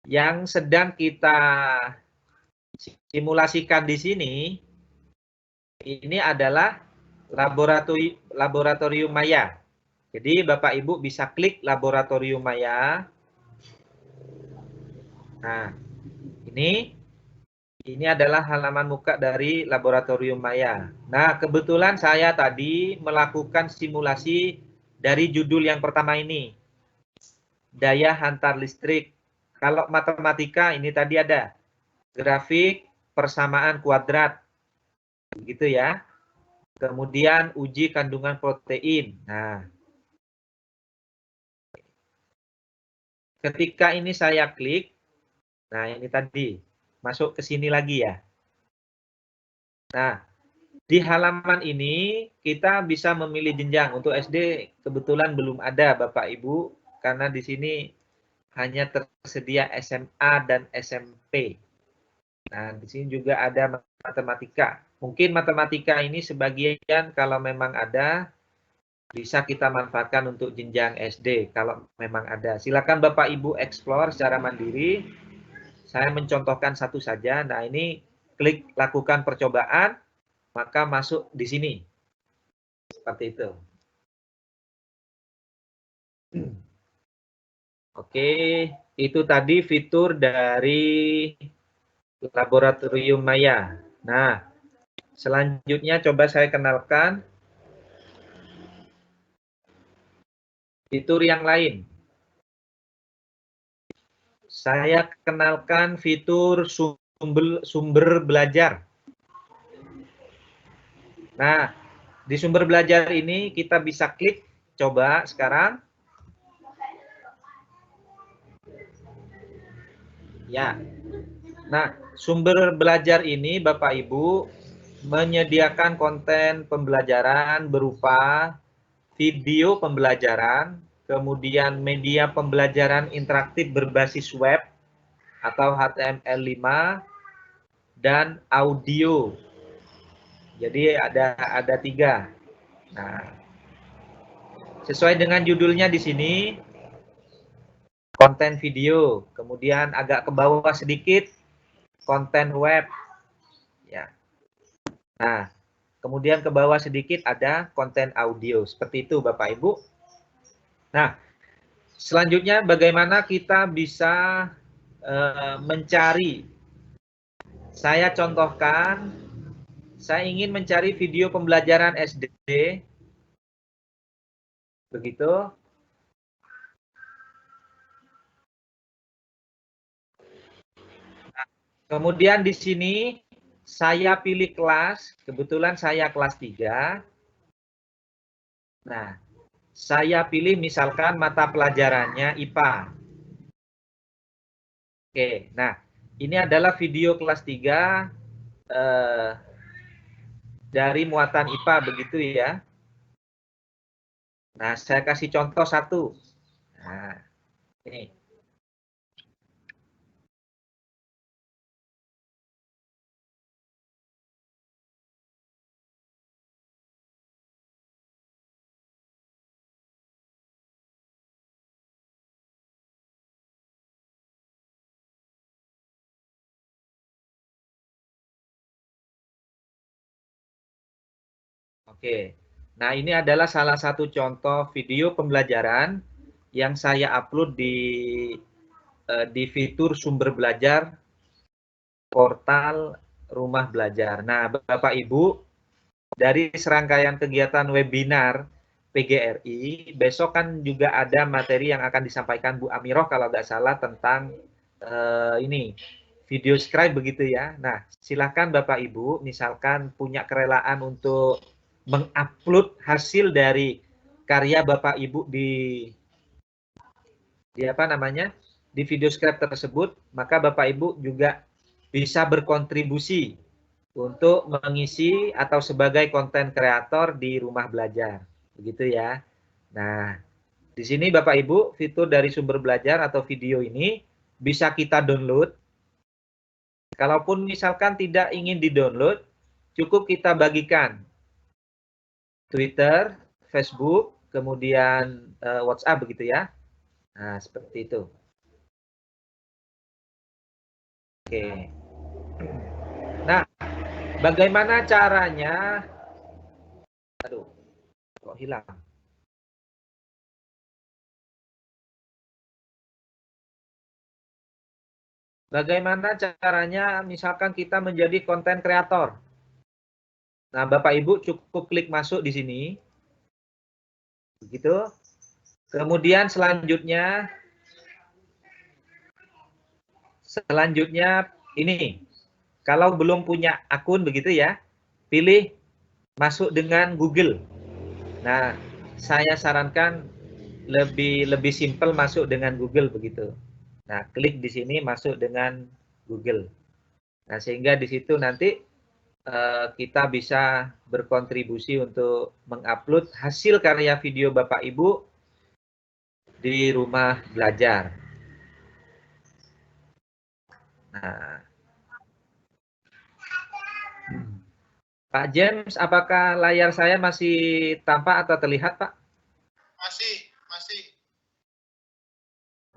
yang sedang kita simulasikan di sini ini adalah laboratorium maya. Jadi Bapak Ibu bisa klik laboratorium maya. Nah, ini adalah halaman muka dari laboratorium maya. Nah, kebetulan saya tadi melakukan simulasi dari judul yang pertama ini. Daya hantar listrik. Kalau matematika ini tadi ada grafik persamaan kuadrat. Gitu ya. Kemudian uji kandungan protein. Nah, ketika ini saya klik, nah ini tadi masuk ke sini lagi ya. Nah, di halaman ini kita bisa memilih jenjang. Untuk SD kebetulan belum ada Bapak Ibu karena di sini hanya tersedia SMA dan SMP. Nah, di sini juga ada matematika. Mungkin matematika ini sebagian kalau memang ada bisa kita manfaatkan untuk jenjang SD kalau memang ada. Silakan Bapak Ibu explore secara mandiri. Saya mencontohkan satu saja. Nah, ini klik lakukan percobaan, maka masuk di sini. Seperti itu. Oke, itu tadi fitur dari laboratorium maya. Nah, selanjutnya coba saya kenalkan fitur yang lain. Saya kenalkan fitur sumber belajar. Nah, di sumber belajar ini kita bisa klik, coba sekarang. Ya. Nah, sumber belajar ini Bapak Ibu menyediakan konten pembelajaran berupa video pembelajaran, kemudian media pembelajaran interaktif berbasis web atau HTML5 dan audio. Jadi ada 3. Nah, sesuai dengan judulnya di sini konten video, kemudian agak ke bawah sedikit konten web. Ya. Nah, kemudian ke bawah sedikit ada konten audio. Seperti itu Bapak Ibu. Nah, selanjutnya bagaimana kita bisa mencari. Saya contohkan, saya ingin mencari video pembelajaran SD. Begitu. Nah, kemudian di sini saya pilih kelas, kebetulan saya kelas 3. Nah, saya pilih misalkan mata pelajarannya IPA. Oke, nah ini adalah video kelas 3 dari muatan IPA begitu ya. Nah, saya kasih contoh satu. Nah, ini. Oke. Nah, ini adalah salah satu contoh video pembelajaran yang saya upload di fitur sumber belajar portal Rumah Belajar. Nah, Bapak Ibu, dari serangkaian kegiatan webinar PGRI, besok kan juga ada materi yang akan disampaikan Bu Amiroh kalau nggak salah tentang ini video scribe begitu ya. Nah, silakan Bapak Ibu, misalkan punya kerelaan untuk mengupload hasil dari karya Bapak Ibu di apa namanya di video scribe tersebut, maka Bapak Ibu juga bisa berkontribusi untuk mengisi atau sebagai konten kreator di rumah belajar, begitu ya. Nah, di sini Bapak Ibu, fitur dari sumber belajar atau video ini bisa kita download. Kalaupun misalkan tidak ingin di-download, cukup kita bagikan Twitter, Facebook, kemudian WhatsApp begitu ya. Nah, seperti itu. Oke. Nah, bagaimana caranya? Aduh, kok hilang? Bagaimana caranya misalkan kita menjadi konten kreator? Nah, Bapak Ibu cukup klik masuk di sini. Begitu. Kemudian selanjutnya ini. Kalau belum punya akun begitu ya, pilih masuk dengan Google. Nah, saya sarankan lebih simpel masuk dengan Google begitu. Nah, klik di sini masuk dengan Google. Nah, sehingga di situ nanti kita bisa berkontribusi untuk mengupload hasil karya video Bapak Ibu di rumah belajar. Nah, Pak James, apakah layar saya masih tampak atau terlihat, Pak? Masih.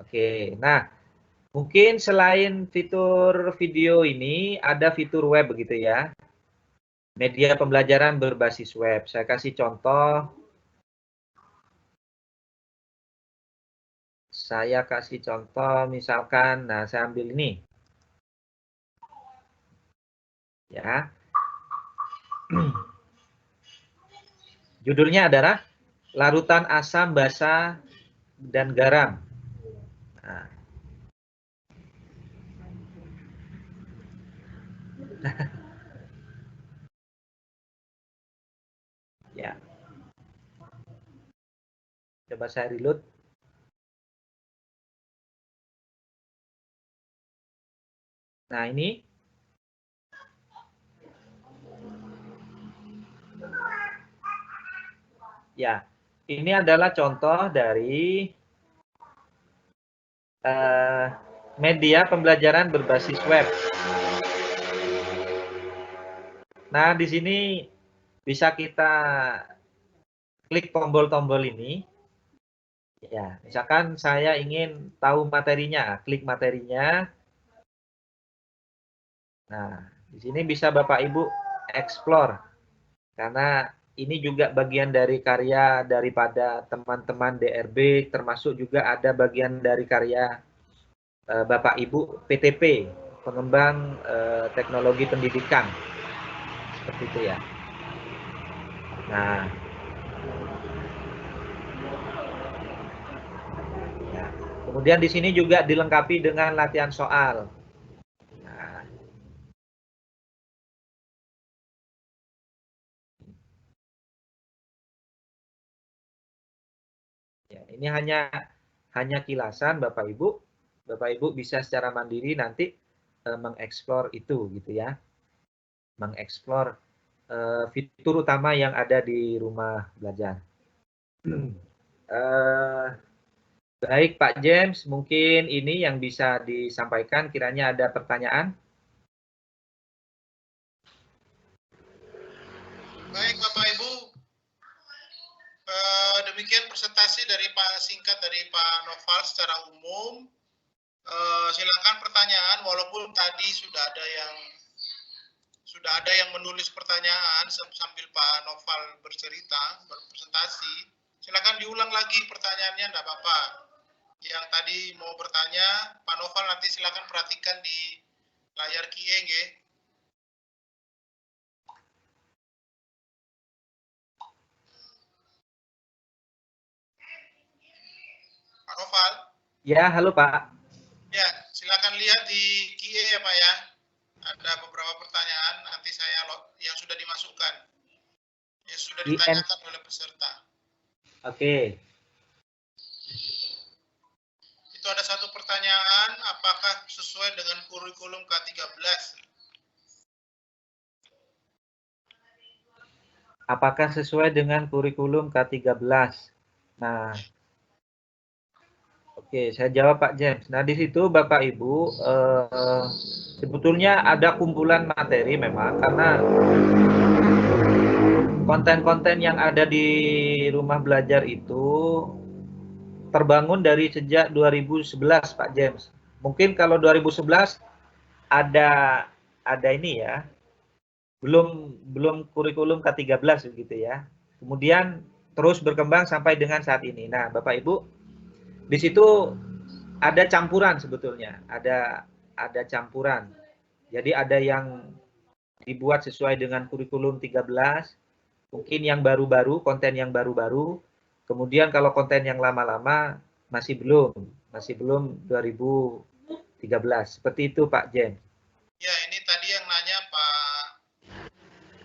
Oke, nah mungkin selain fitur video ini, ada fitur web begitu ya. Media pembelajaran berbasis web. Saya kasih contoh. Saya kasih contoh misalkan, nah saya ambil ini. Ya. Judulnya adalah Larutan Asam Basa dan Garam. Nah. Ya. Coba saya reload. Nah, ini. Ya, ini adalah contoh dari media pembelajaran berbasis web. Nah, di sini bisa kita klik tombol-tombol ini. Ya, misalkan saya ingin tahu materinya, klik materinya. Nah, di sini bisa Bapak Ibu explore. Karena ini juga bagian dari karya daripada teman-teman DRB, termasuk juga ada bagian dari karya Bapak Ibu PTP, pengembang teknologi pendidikan. Seperti itu ya. Nah, ya. Kemudian di sini juga dilengkapi dengan latihan soal. Nah, ya, ini hanya kilasan Bapak Ibu. Bapak Ibu bisa secara mandiri nanti mengeksplor itu gitu ya. Mengeksplor fitur utama yang ada di rumah belajar. Baik Pak James, mungkin ini yang bisa disampaikan. Kiranya ada pertanyaan? Baik Bapak Ibu, demikian presentasi dari singkat dari Pak Noval secara umum. Silakan pertanyaan, walaupun tadi sudah ada yang menulis pertanyaan sambil Pak Noval berpresentasi. Silakan diulang lagi pertanyaannya, enggak apa-apa. Yang tadi mau bertanya, Pak Noval nanti silakan perhatikan di layar QA, nggih. Pak Noval. Ya, halo Pak. Ya, silakan lihat di QA ya Pak ya. Ada beberapa pertanyaan nanti saya yang sudah dimasukkan, yang sudah ditanyakan oleh peserta. Oke. Itu ada satu pertanyaan, apakah sesuai dengan kurikulum K13? Apakah sesuai dengan kurikulum K13? Nah, oke, saya jawab Pak James. Nah, di situ Bapak Ibu, sebetulnya ada kumpulan materi memang, karena konten-konten yang ada di rumah belajar itu terbangun dari sejak 2011 Pak James. Mungkin kalau 2011 ada ini ya, belum kurikulum K13 begitu ya. Kemudian terus berkembang sampai dengan saat ini. Nah, Bapak Ibu, di situ ada campuran sebetulnya, ada campuran. Jadi ada yang dibuat sesuai dengan kurikulum 13, mungkin yang baru-baru, konten yang baru-baru. Kemudian kalau konten yang lama-lama masih belum 2013. Seperti itu Pak Jen. Ya, ini tadi yang nanya Pak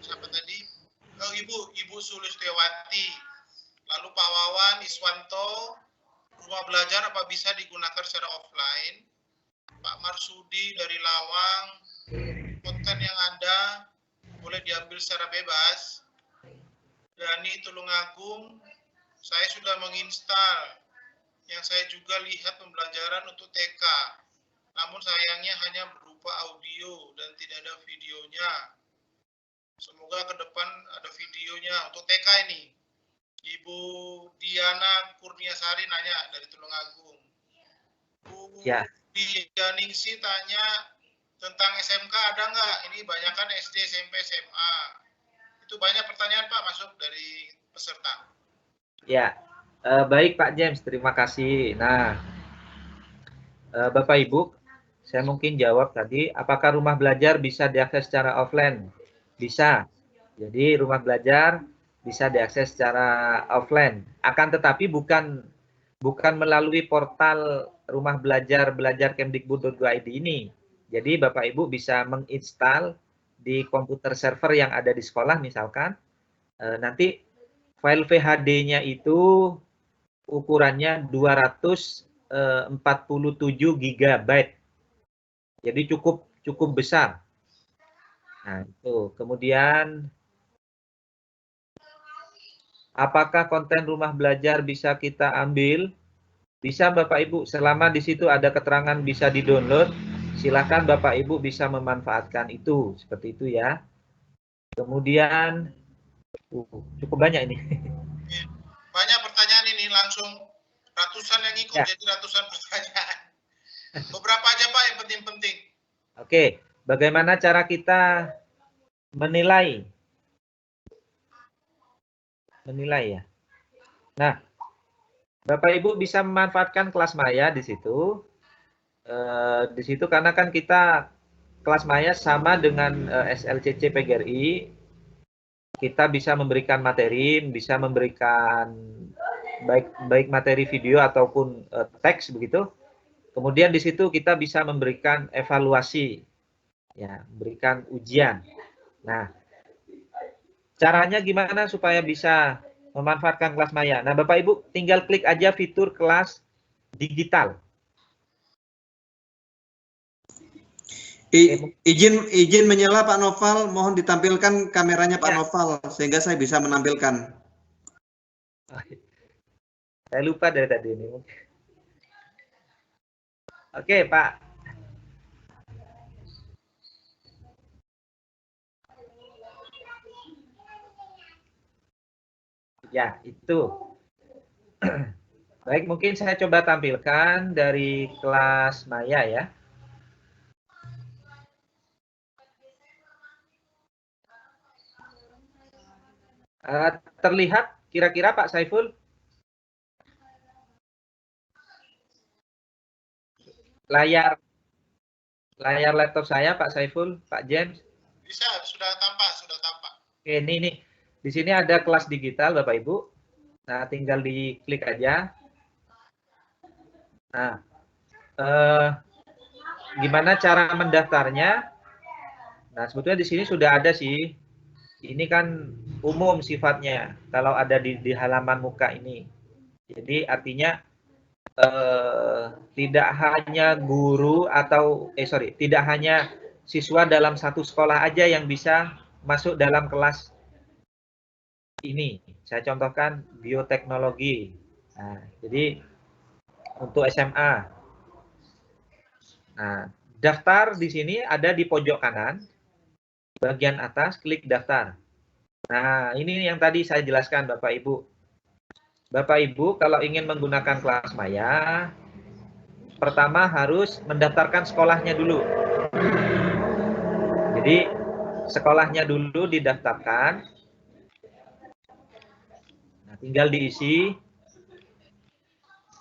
siapa tadi? Oh, Ibu Sulistiawati. Lalu Pak Wawan Iswanto, rumah belajar apa bisa digunakan secara offline? Pak Marsudi dari Lawang, konten yang ada boleh diambil secara bebas. Dani Tulungagung, saya sudah menginstal. Yang saya juga lihat pembelajaran untuk TK. Namun sayangnya hanya berupa audio dan tidak ada videonya. Semoga ke depan ada videonya untuk TK ini. Ibu Diana Kurniasari nanya dari Tulungagung. Bu Dianingsi tanya tentang SMK ada nggak? Ini banyak kan SD, SMP, SMA. Itu banyak pertanyaan Pak masuk dari peserta. Ya, baik Pak James, terima kasih. Nah, Bapak Ibu, saya mungkin jawab tadi, apakah rumah belajar bisa diakses secara offline? Bisa. Jadi rumah belajar bisa diakses secara offline. Akan tetapi bukan melalui portal rumah belajar kemdikbud.go.id ini. Jadi Bapak Ibu bisa menginstal di komputer server yang ada di sekolah misalkan. Nanti file VHD-nya itu ukurannya 247 GB. Jadi cukup besar. Nah, itu. Kemudian apakah konten rumah belajar bisa kita ambil? Bisa Bapak Ibu, selama di situ ada keterangan bisa di-download, silakan Bapak Ibu bisa memanfaatkan itu, seperti itu ya. Kemudian cukup banyak ini. Banyak pertanyaan ini, langsung ratusan yang ikut, ya. Jadi ratusan pertanyaan. Beberapa aja Pak yang penting-penting. Oke, bagaimana cara kita menilai ya? Nah, Bapak Ibu bisa memanfaatkan kelas maya di situ. Di situ karena kan kita kelas maya sama dengan SLCC PGRI. Kita bisa memberikan materi, bisa memberikan baik materi video ataupun teks begitu. Kemudian di situ kita bisa memberikan evaluasi, ya, memberikan ujian. Nah, caranya gimana supaya bisa memanfaatkan kelas maya? Nah, Bapak Ibu tinggal klik aja fitur kelas digital. Izin menyela Pak Noval, mohon ditampilkan kameranya Pak Ya. Noval sehingga saya bisa menampilkan. Saya lupa dari tadi ini. Oke, Pak. Ya, itu. Baik, mungkin saya coba tampilkan dari kelas Maya ya. Terlihat kira-kira Pak Saiful? Layar laptop saya Pak Saiful, Pak James. Bisa, sudah tampak. Oke, ini. Di sini ada kelas digital Bapak Ibu. Nah, tinggal diklik aja. Nah, gimana cara mendaftarnya? Nah, sebetulnya di sini sudah ada sih. Ini kan umum sifatnya kalau ada di halaman muka ini. Jadi artinya tidak hanya guru atau tidak hanya siswa dalam satu sekolah aja yang bisa masuk dalam kelas ini. Saya contohkan bioteknologi. Nah, jadi untuk SMA. Nah, daftar di sini ada di pojok kanan, bagian atas, klik daftar. Nah, ini yang tadi saya jelaskan Bapak Ibu. Bapak Ibu kalau ingin menggunakan kelas Maya, pertama harus mendaftarkan sekolahnya dulu. Jadi sekolahnya dulu didaftarkan. Nah, tinggal diisi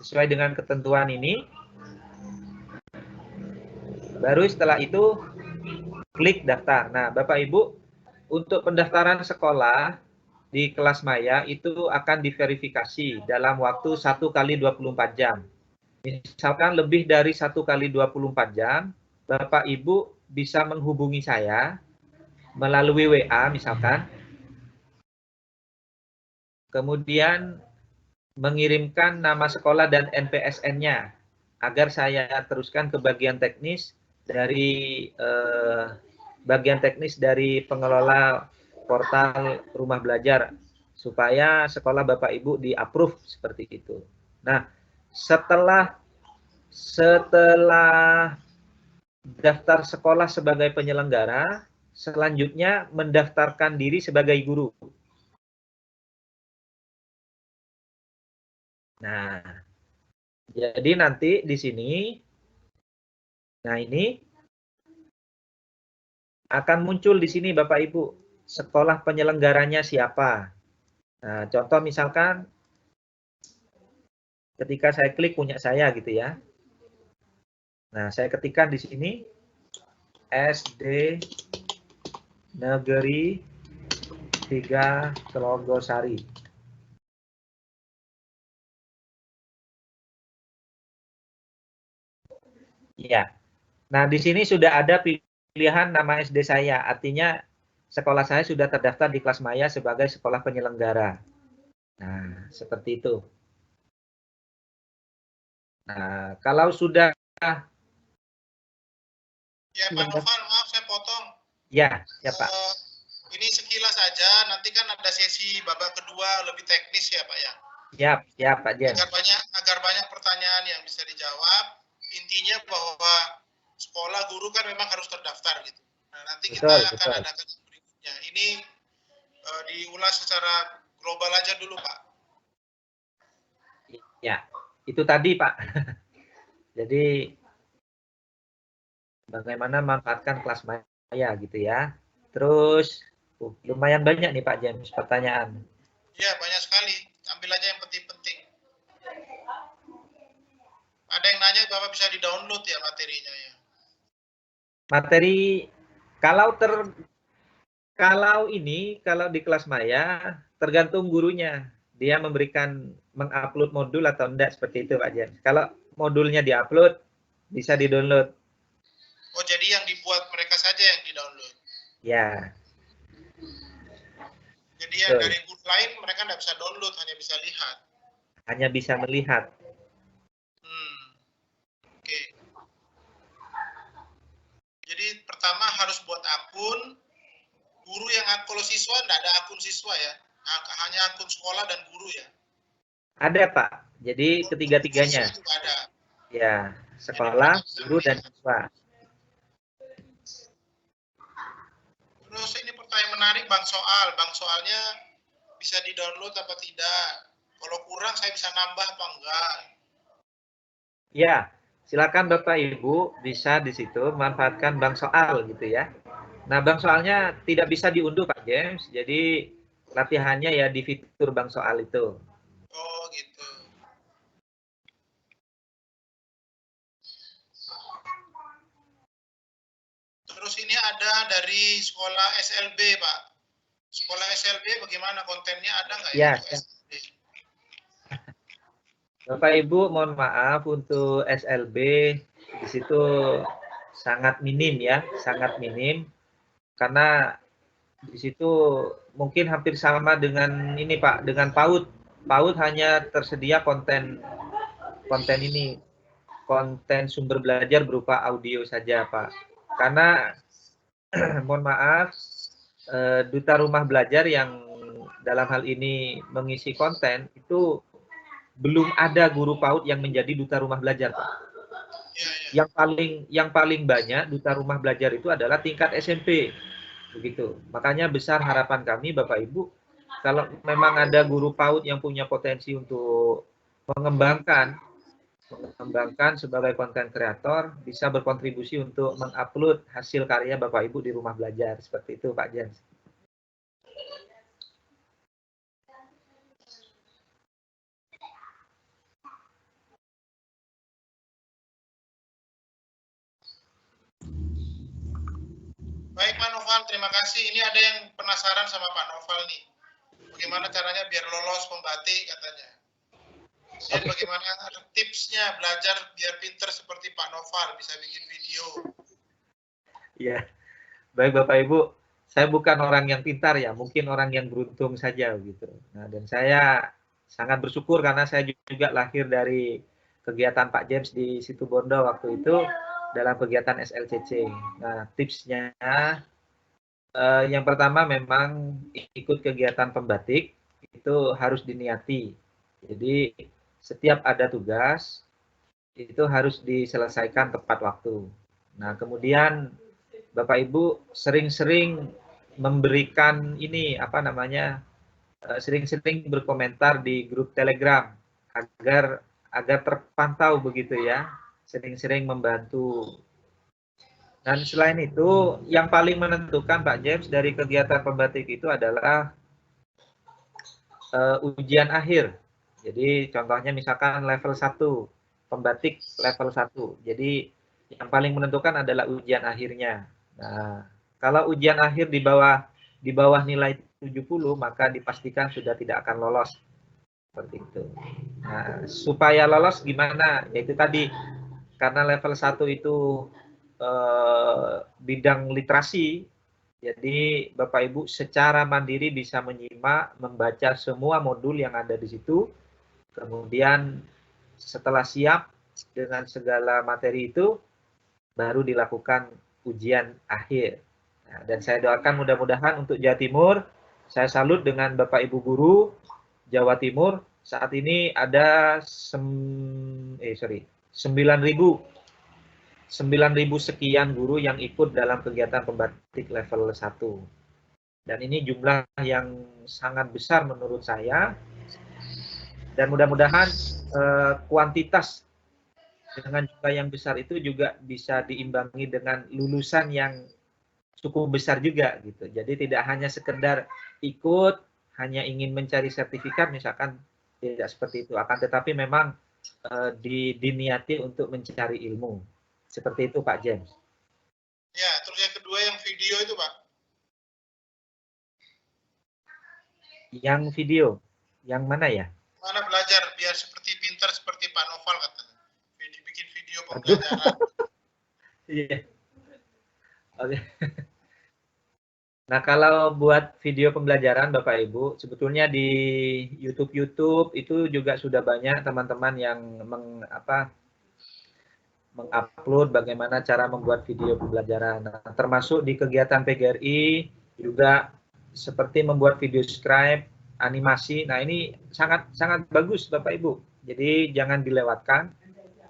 sesuai dengan ketentuan ini. Baru setelah itu klik daftar. Nah, Bapak Ibu, untuk pendaftaran sekolah di kelas Maya itu akan diverifikasi dalam waktu 1 kali 24 jam. Misalkan lebih dari 1 kali 24 jam, Bapak Ibu bisa menghubungi saya melalui WA misalkan, kemudian mengirimkan nama sekolah dan NPSN-nya agar saya teruskan ke bagian teknis dari pengelola portal Rumah Belajar supaya sekolah Bapak Ibu di-approve seperti itu. Nah, setelah daftar sekolah sebagai penyelenggara, selanjutnya mendaftarkan diri sebagai guru. Nah, jadi nanti di sini, nah ini akan muncul di sini Bapak Ibu, sekolah penyelenggaranya siapa. Nah, contoh misalkan ketika saya klik punya saya gitu ya. Nah, saya ketikkan di sini SD Negeri 3 Telogosari. Iya. Nah, di sini sudah ada pilihan nama SD saya. Artinya sekolah saya sudah terdaftar di kelas Maya sebagai sekolah penyelenggara. Nah, seperti itu. Nah, kalau sudah Ya Pak Noval, maaf saya potong. Ya, ya Pak. Ini sekilas saja, nanti kan ada sesi babak kedua lebih teknis ya Pak ya. Ya Pak Jen. Agar banyak pertanyaan yang bisa dijawab. Intinya bahwa sekolah guru kan memang harus terdaftar gitu. Nah, nanti kita akan adakan berikutnya. Ini diulas secara global aja dulu Pak. Ya, itu tadi Pak. Jadi bagaimana manfaatkan kelas Maya gitu ya. Terus lumayan banyak nih Pak James pertanyaan. Iya, banyak sekali. Ambil aja yang penting-penting. Ada yang nanya Bapak bisa di-download ya materinya ya. Materi kalau di kelas Maya tergantung gurunya. Dia mengupload modul atau enggak seperti itu Pak James. Kalau modulnya diupload bisa di-download. Oh, jadi yang dibuat mereka saja yang di-download. Ya. Jadi yang dari guru lain mereka nggak bisa download, hanya bisa lihat. Hanya bisa melihat. Oke. Jadi pertama harus buat akun. Guru yang kalau siswa enggak ada akun siswa ya, hanya akun sekolah dan guru ya. Ada Pak, jadi ketiga-tiganya. Ada. Ya, sekolah, guru dan siswa. Terus ini pertanyaan menarik Bang Soal. Bang Soalnya bisa di-download apa tidak? Kalau kurang saya bisa nambah apa enggak? Ya, silakan Bapak Ibu bisa di situ memanfaatkan Bang Soal gitu ya. Nah, Bang Soalnya tidak bisa diunduh Pak James, jadi latihannya ya di fitur Bang Soal itu. Oh gitu. Terus ini ada dari sekolah SLB Pak. Sekolah SLB bagaimana kontennya, ada nggak ya? Ya. Bapak Ibu mohon maaf untuk SLB di situ sangat minim ya, sangat minim karena di situ mungkin hampir sama dengan ini Pak, dengan PAUD. PAUD hanya tersedia konten ini, konten sumber belajar berupa audio saja Pak. Karena mohon maaf, duta rumah belajar yang dalam hal ini mengisi konten itu belum ada guru PAUD yang menjadi duta rumah belajar Pak. Yang paling banyak duta rumah belajar itu adalah tingkat SMP. Begitu. Makanya besar harapan kami Bapak Ibu, kalau memang ada guru PAUD yang punya potensi untuk mengembangkan sebagai konten kreator, bisa berkontribusi untuk mengupload hasil karya Bapak Ibu di rumah belajar. Seperti itu Pak Jens. Baik Pak Noval, terima kasih. Ini ada yang penasaran sama Pak Noval nih. Bagaimana caranya biar lolos pembatik katanya. Dan bagaimana tipsnya belajar biar pinter seperti Pak Noval, bisa bikin video. Iya. Baik Bapak Ibu, saya bukan orang yang pintar ya, mungkin orang yang beruntung saja gitu. Nah, dan saya sangat bersyukur karena saya juga lahir dari kegiatan Pak James di Situbondo waktu itu dalam kegiatan SLCC. Nah, tipsnya yang pertama memang ikut kegiatan pembatik itu harus diniati. Jadi setiap ada tugas itu harus diselesaikan tepat waktu. Nah, kemudian Bapak Ibu sering-sering memberikan ini apa namanya, sering-sering berkomentar di grup Telegram agar terpantau begitu ya, sering-sering membantu. Dan selain itu, yang paling menentukan Pak James dari kegiatan pembatik itu adalah ujian akhir. Jadi contohnya misalkan level 1, pembatik level 1. Jadi yang paling menentukan adalah ujian akhirnya. Nah, kalau ujian akhir di bawah nilai 70, maka dipastikan sudah tidak akan lolos. Seperti itu. Nah, supaya lolos gimana? Yaitu tadi, karena level 1 itu bidang literasi, jadi Bapak Ibu secara mandiri bisa menyimak, membaca semua modul yang ada di situ. Kemudian setelah siap dengan segala materi itu, baru dilakukan ujian akhir. Nah, dan saya doakan mudah-mudahan untuk Jawa Timur, saya salut dengan Bapak Ibu guru Jawa Timur, saat ini ada 9.000 sekian guru yang ikut dalam kegiatan pembatik level 1. Dan ini jumlah yang sangat besar menurut saya. Dan mudah-mudahan kuantitas dengan jumlah yang besar itu juga bisa diimbangi dengan lulusan yang cukup besar juga gitu. Jadi tidak hanya sekedar ikut, hanya ingin mencari sertifikat misalkan, tidak seperti itu. Akan tetapi memang diniati untuk mencari ilmu. Seperti itu Pak James. Ya, terus yang kedua yang video itu Pak. Yang video, yang mana ya? Mana belajar biar seperti pintar seperti Pak Noval katanya. Bikin video pembelajaran. Iya. Oke. Nah, kalau buat video pembelajaran Bapak Ibu, sebetulnya di YouTube itu juga sudah banyak teman-teman yang mengupload bagaimana cara membuat video pembelajaran. Nah, termasuk di kegiatan PGRI juga seperti membuat video scribe, animasi. Nah, ini sangat bagus Bapak Ibu. Jadi jangan dilewatkan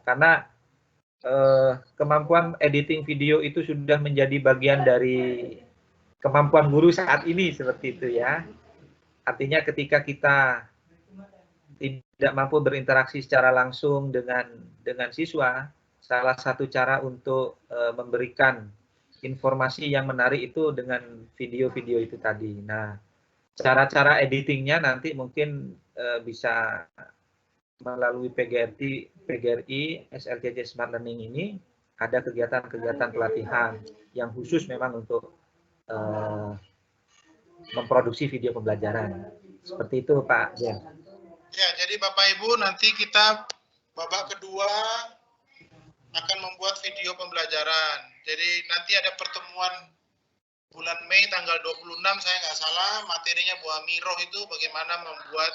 karena kemampuan editing video itu sudah menjadi bagian dari kemampuan guru saat ini seperti itu ya. Artinya ketika kita tidak mampu berinteraksi secara langsung dengan siswa, salah satu cara untuk memberikan informasi yang menarik itu dengan video-video itu tadi. Nah, cara-cara editingnya nanti mungkin bisa melalui PGRI SLCC Smart Learning ini ada kegiatan-kegiatan pelatihan yang khusus memang untuk memproduksi video pembelajaran. Seperti itu Pak Jen. Ya, jadi Bapak Ibu nanti kita babak kedua akan membuat video pembelajaran. Jadi nanti ada pertemuan bulan Mei tanggal 26 saya nggak salah, materinya Bu Amiroh itu bagaimana membuat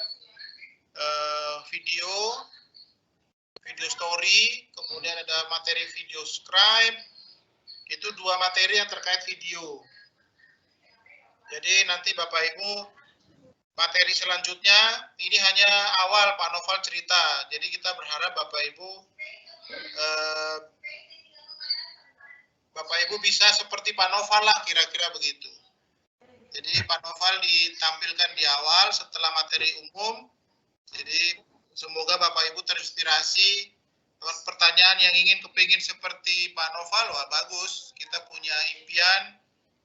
video story, kemudian ada materi video scribe, itu 2 materi yang terkait video. Jadi nanti Bapak Ibu materi selanjutnya ini hanya awal Pak Noval cerita. Jadi kita berharap Bapak Ibu bisa seperti Pak Noval lah kira-kira begitu. Jadi Pak Noval ditampilkan di awal setelah materi umum. Jadi semoga Bapak Ibu terinspirasi. Pertanyaan yang kepingin seperti Pak Noval, wah bagus. Kita punya impian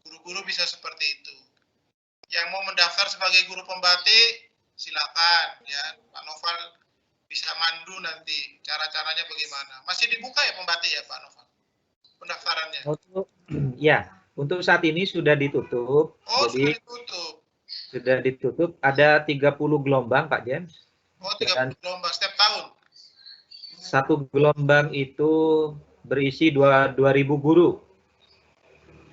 guru-guru bisa seperti itu. Yang mau mendaftar sebagai guru pembatik, silakan ya. Pak Noval bisa mandu nanti. Cara-caranya bagaimana? Masih dibuka ya pembatik ya Pak Noval? Pendaftarannya? Untuk saat ini sudah ditutup. Oh, jadi, sudah ditutup. Ada 30 gelombang Pak James. Oh, 30 gelombang setiap tahun? Satu gelombang itu berisi 2.000 guru.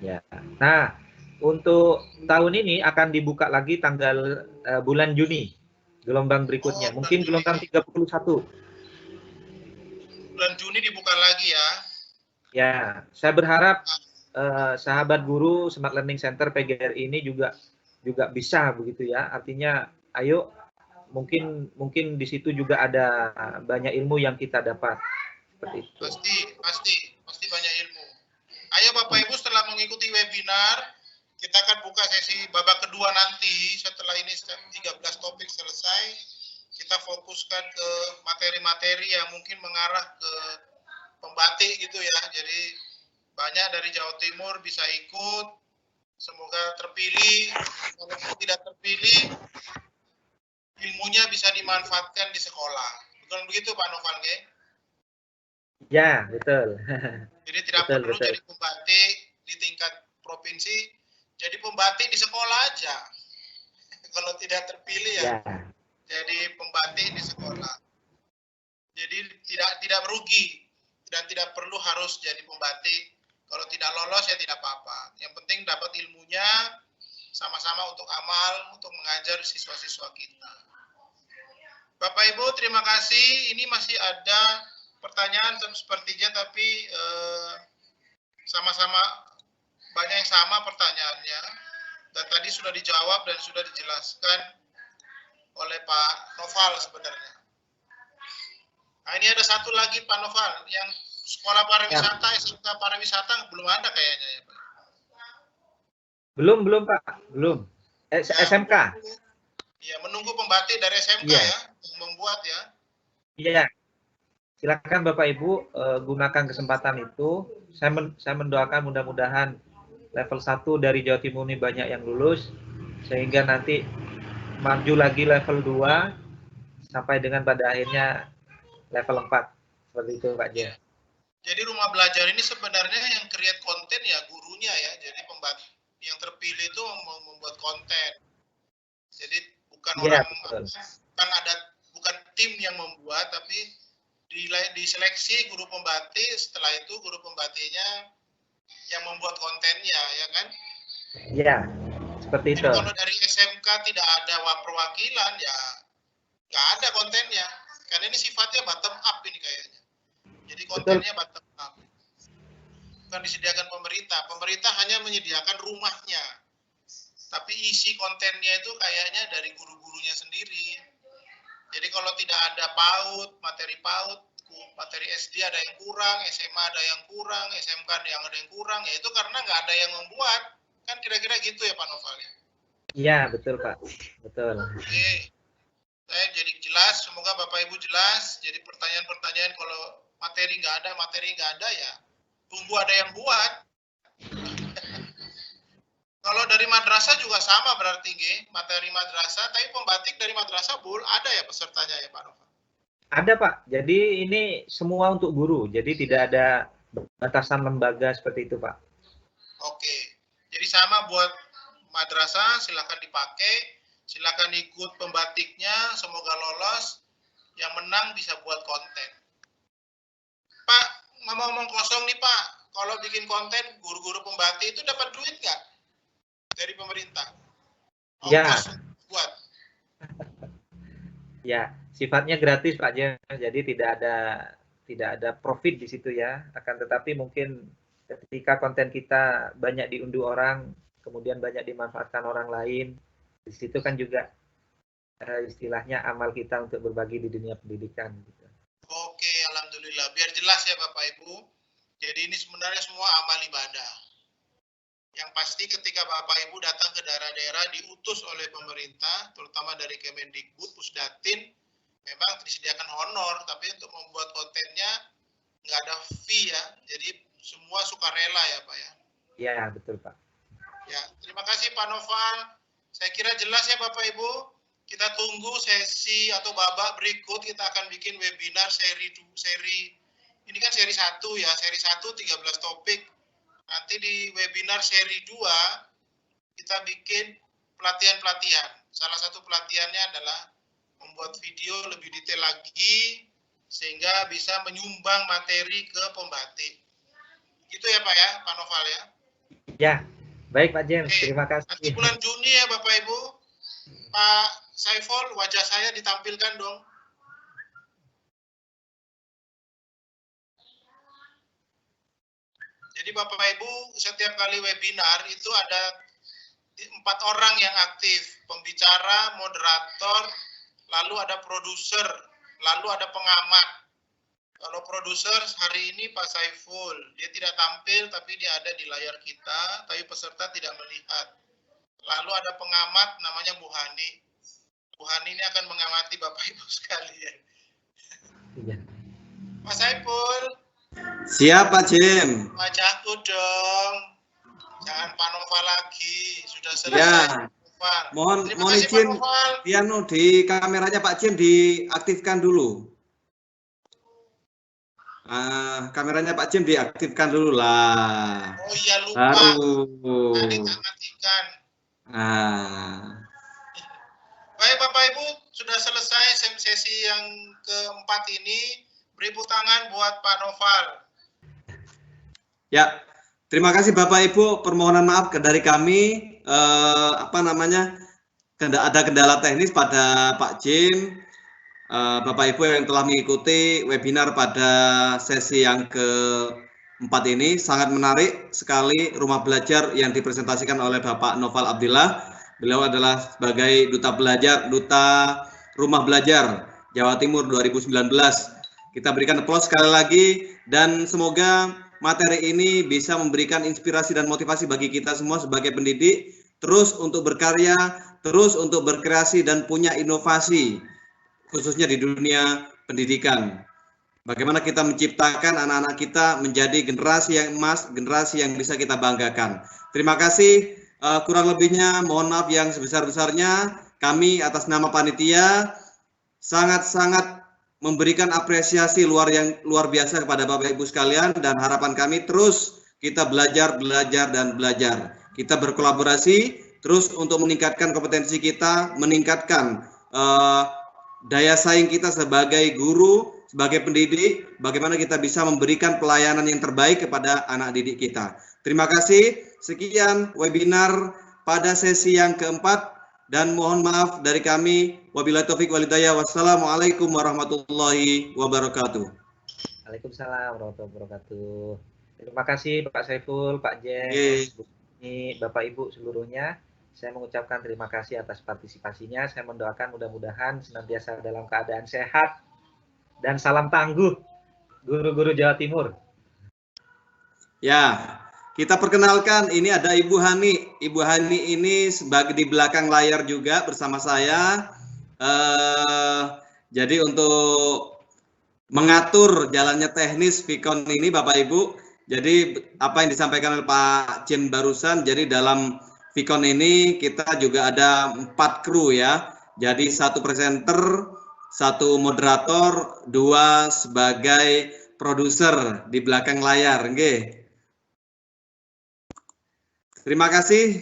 Ya. Nah, untuk tahun ini akan dibuka lagi tanggal bulan Juni. Gelombang berikutnya. Mungkin gelombang 31. Bulan Juni dibuka lagi ya? Ya, saya berharap sahabat guru Smart Learning Center PGRI ini juga bisa begitu ya. Artinya, ayo mungkin di situ juga ada banyak ilmu yang kita dapat. Seperti itu. Pasti banyak ilmu. Ayo Bapak Ibu setelah mengikuti webinar, kita akan buka sesi babak kedua nanti. Setelah ini 13 topik selesai, kita fokuskan ke materi-materi yang mungkin mengarah ke pembatik gitu ya. Jadi banyak dari Jawa Timur bisa ikut. Semoga terpilih. Kalau tidak terpilih, ilmunya bisa dimanfaatkan di sekolah. Bukan begitu Pak Noval, ya? Ya, betul. Jadi tidak perlu jadi pembatik di tingkat provinsi, jadi pembatik di sekolah aja. Kalau tidak terpilih ya, jadi pembatik di sekolah. Jadi tidak merugi dan tidak perlu harus jadi pembatik. Kalau tidak lolos ya tidak apa-apa. Yang penting dapat ilmunya, sama-sama untuk amal, untuk mengajar siswa-siswa kita. Bapak Ibu, terima kasih. Ini masih ada pertanyaan sepertinya, tapi sama-sama banyak yang sama pertanyaannya. Dan tadi sudah dijawab dan sudah dijelaskan oleh Pak Noval sebenarnya. Nah, ini ada satu lagi Pak Noval, yang sekolah pariwisata, SMK pariwisata belum ada kayaknya ya Pak. Belum Pak, belum. SMK. Iya, menunggu pembatik dari SMK ya, membuat ya. Iya. Silakan Bapak Ibu gunakan kesempatan itu. Saya mendoakan mudah-mudahan level 1 dari Jawa Timur ini banyak yang lulus, sehingga nanti maju lagi level 2 sampai dengan pada akhirnya level 4. Seperti itu Pak Jen. Jadi rumah belajar ini sebenarnya yang create konten ya gurunya ya. Jadi pembatik yang terpilih itu membuat konten. Jadi bukan bukan tim yang membuat, tapi diseleksi guru pembatik, setelah itu guru pembatiknya yang membuat kontennya, ya kan? Iya, seperti itu. Jadi kalau dari SMK tidak ada perwakilan, ya nggak ada kontennya. Karena ini sifatnya bottom up ini kayaknya. Jadi kontennya bottom up. bukan disediakan pemerintah. Pemerintah hanya menyediakan rumahnya. Tapi isi kontennya itu kayaknya dari guru-gurunya sendiri. Jadi kalau tidak ada PAUD, materi SD ada yang kurang, SMA ada yang kurang, SMK ada yang kurang, ya itu karena nggak ada yang membuat. Kan kira-kira gitu ya Pak Noval ya? Iya, betul Pak. Betul. Oke. Saya jadi jelas, semoga Bapak Ibu jelas. Jadi pertanyaan-pertanyaan kalau materi nggak ada ya tunggu ada yang buat. Kalau dari madrasah juga sama berarti materi madrasah, tapi pembatik dari madrasah ada ya pesertanya ya Pak Noval? Ada Pak, jadi ini semua untuk guru, jadi tidak ada batasan lembaga seperti itu Pak. Oke, jadi sama buat madrasah, silakan dipakai, silakan ikut pembatiknya, semoga lolos, yang menang bisa buat konten. Pak, ngomong-ngomong kosong nih Pak, kalau bikin konten guru-guru pembatik itu dapat duit nggak dari pemerintah? Ya. Buat. Ya, sifatnya gratis Pak Jem, jadi tidak ada profit di situ ya. Akan tetapi mungkin ketika konten kita banyak diunduh orang, kemudian banyak dimanfaatkan orang lain, di situ kan juga istilahnya amal kita untuk berbagi di dunia pendidikan. Gitu. Oke, alhamdulillah. Biar jelas ya Bapak Ibu. Jadi ini sebenarnya semua amal ibadah. Yang pasti ketika Bapak Ibu datang ke daerah-daerah diutus oleh pemerintah, terutama dari Kemendikbud, Pusdatin, memang disediakan honor, tapi untuk membuat kontennya nggak ada fee ya. Jadi semua sukarela ya Pak ya. Ya, betul Pak. Ya, terima kasih Pak Noval. Saya kira jelas ya Bapak Ibu. Kita tunggu sesi atau babak berikut, kita akan bikin webinar seri ini kan seri 1 ya, seri 1 13 topik. Nanti di webinar seri 2 kita bikin pelatihan-pelatihan. Salah satu pelatihannya adalah membuat video lebih detail lagi sehingga bisa menyumbang materi ke pembatik. Gitu ya Pak ya, Pak Noval ya. Ya, baik Pak James, terima kasih. Nanti bulan Juni ya Bapak Ibu. Pak Saiful, wajah saya ditampilkan dong. Jadi Bapak Ibu, setiap kali webinar itu ada 4 orang yang aktif. Pembicara, moderator, lalu ada produser, lalu ada pengamat. Kalau produser hari ini Pak Saiful, dia tidak tampil tapi dia ada di layar kita, tapi peserta tidak melihat. Lalu ada pengamat namanya Bu Hani. Bu Hani ini akan mengamati Bapak Ibu sekalian. Iya. Pak Saiful. Siap Pak Jim. Wajahku dong. Jangan Pak Noval lagi. Sudah selesai. Ya. Mohon izin piano di kameranya Pak Jim diaktifkan dulu. Kameranya Pak Jim diaktifkan dulu lah. Oh iya lupa. Baru. Tadi tak matikan. Baik Bapak Ibu, sudah selesai sesi yang keempat ini. Beri tepuk tangan buat Pak Noval. Ya, terima kasih Bapak Ibu. Permohonan maaf dari kami, ada kendala teknis pada Pak Jim. Bapak Ibu yang telah mengikuti webinar pada sesi yang keempat ini, sangat menarik sekali rumah belajar yang dipresentasikan oleh Bapak Noval Abdillah. Beliau adalah sebagai duta rumah belajar Jawa Timur 2019. Kita berikan aplaus sekali lagi dan semoga materi ini bisa memberikan inspirasi dan motivasi bagi kita semua sebagai pendidik, terus untuk berkarya, terus untuk berkreasi dan punya inovasi, khususnya di dunia pendidikan. Bagaimana kita menciptakan anak-anak kita menjadi generasi yang emas, generasi yang bisa kita banggakan. Terima kasih, kurang lebihnya mohon maaf yang sebesar-besarnya. Kami atas nama panitia sangat-sangat memberikan apresiasi luar biasa kepada Bapak Ibu sekalian dan harapan kami terus kita belajar. Kita berkolaborasi terus untuk meningkatkan kompetensi kita, meningkatkan daya saing kita sebagai guru, sebagai pendidik, bagaimana kita bisa memberikan pelayanan yang terbaik kepada anak didik kita. Terima kasih. Sekian webinar pada sesi yang keempat. Dan mohon maaf dari kami. Wabillahi taufik wal hidayah. Wassalamualaikum warahmatullahi wabarakatuh. Waalaikumsalam warahmatullahi wabarakatuh. Terima kasih Pak Saiful, Pak Jen, Bapak Ibu seluruhnya. Saya mengucapkan terima kasih atas partisipasinya. Saya mendoakan mudah-mudahan senantiasa dalam keadaan sehat dan salam tangguh guru-guru Jawa Timur. Ya, kita perkenalkan ini ada Ibu Hani. Ibu Hani ini sebagai di belakang layar juga bersama saya. Jadi untuk mengatur jalannya teknis Vicon ini Bapak Ibu. Jadi apa yang disampaikan oleh Pak Jen barusan, jadi dalam Vicon ini kita juga ada 4 kru ya. Jadi 1 presenter, 1 moderator, 2 sebagai produser di belakang layar. Nggih. Terima kasih.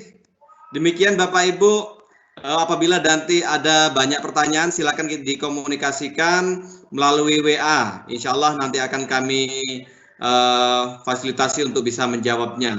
Demikian Bapak Ibu. Apabila nanti ada banyak pertanyaan, silakan dikomunikasikan melalui WA. Insya Allah nanti akan kami fasilitasi untuk bisa menjawabnya.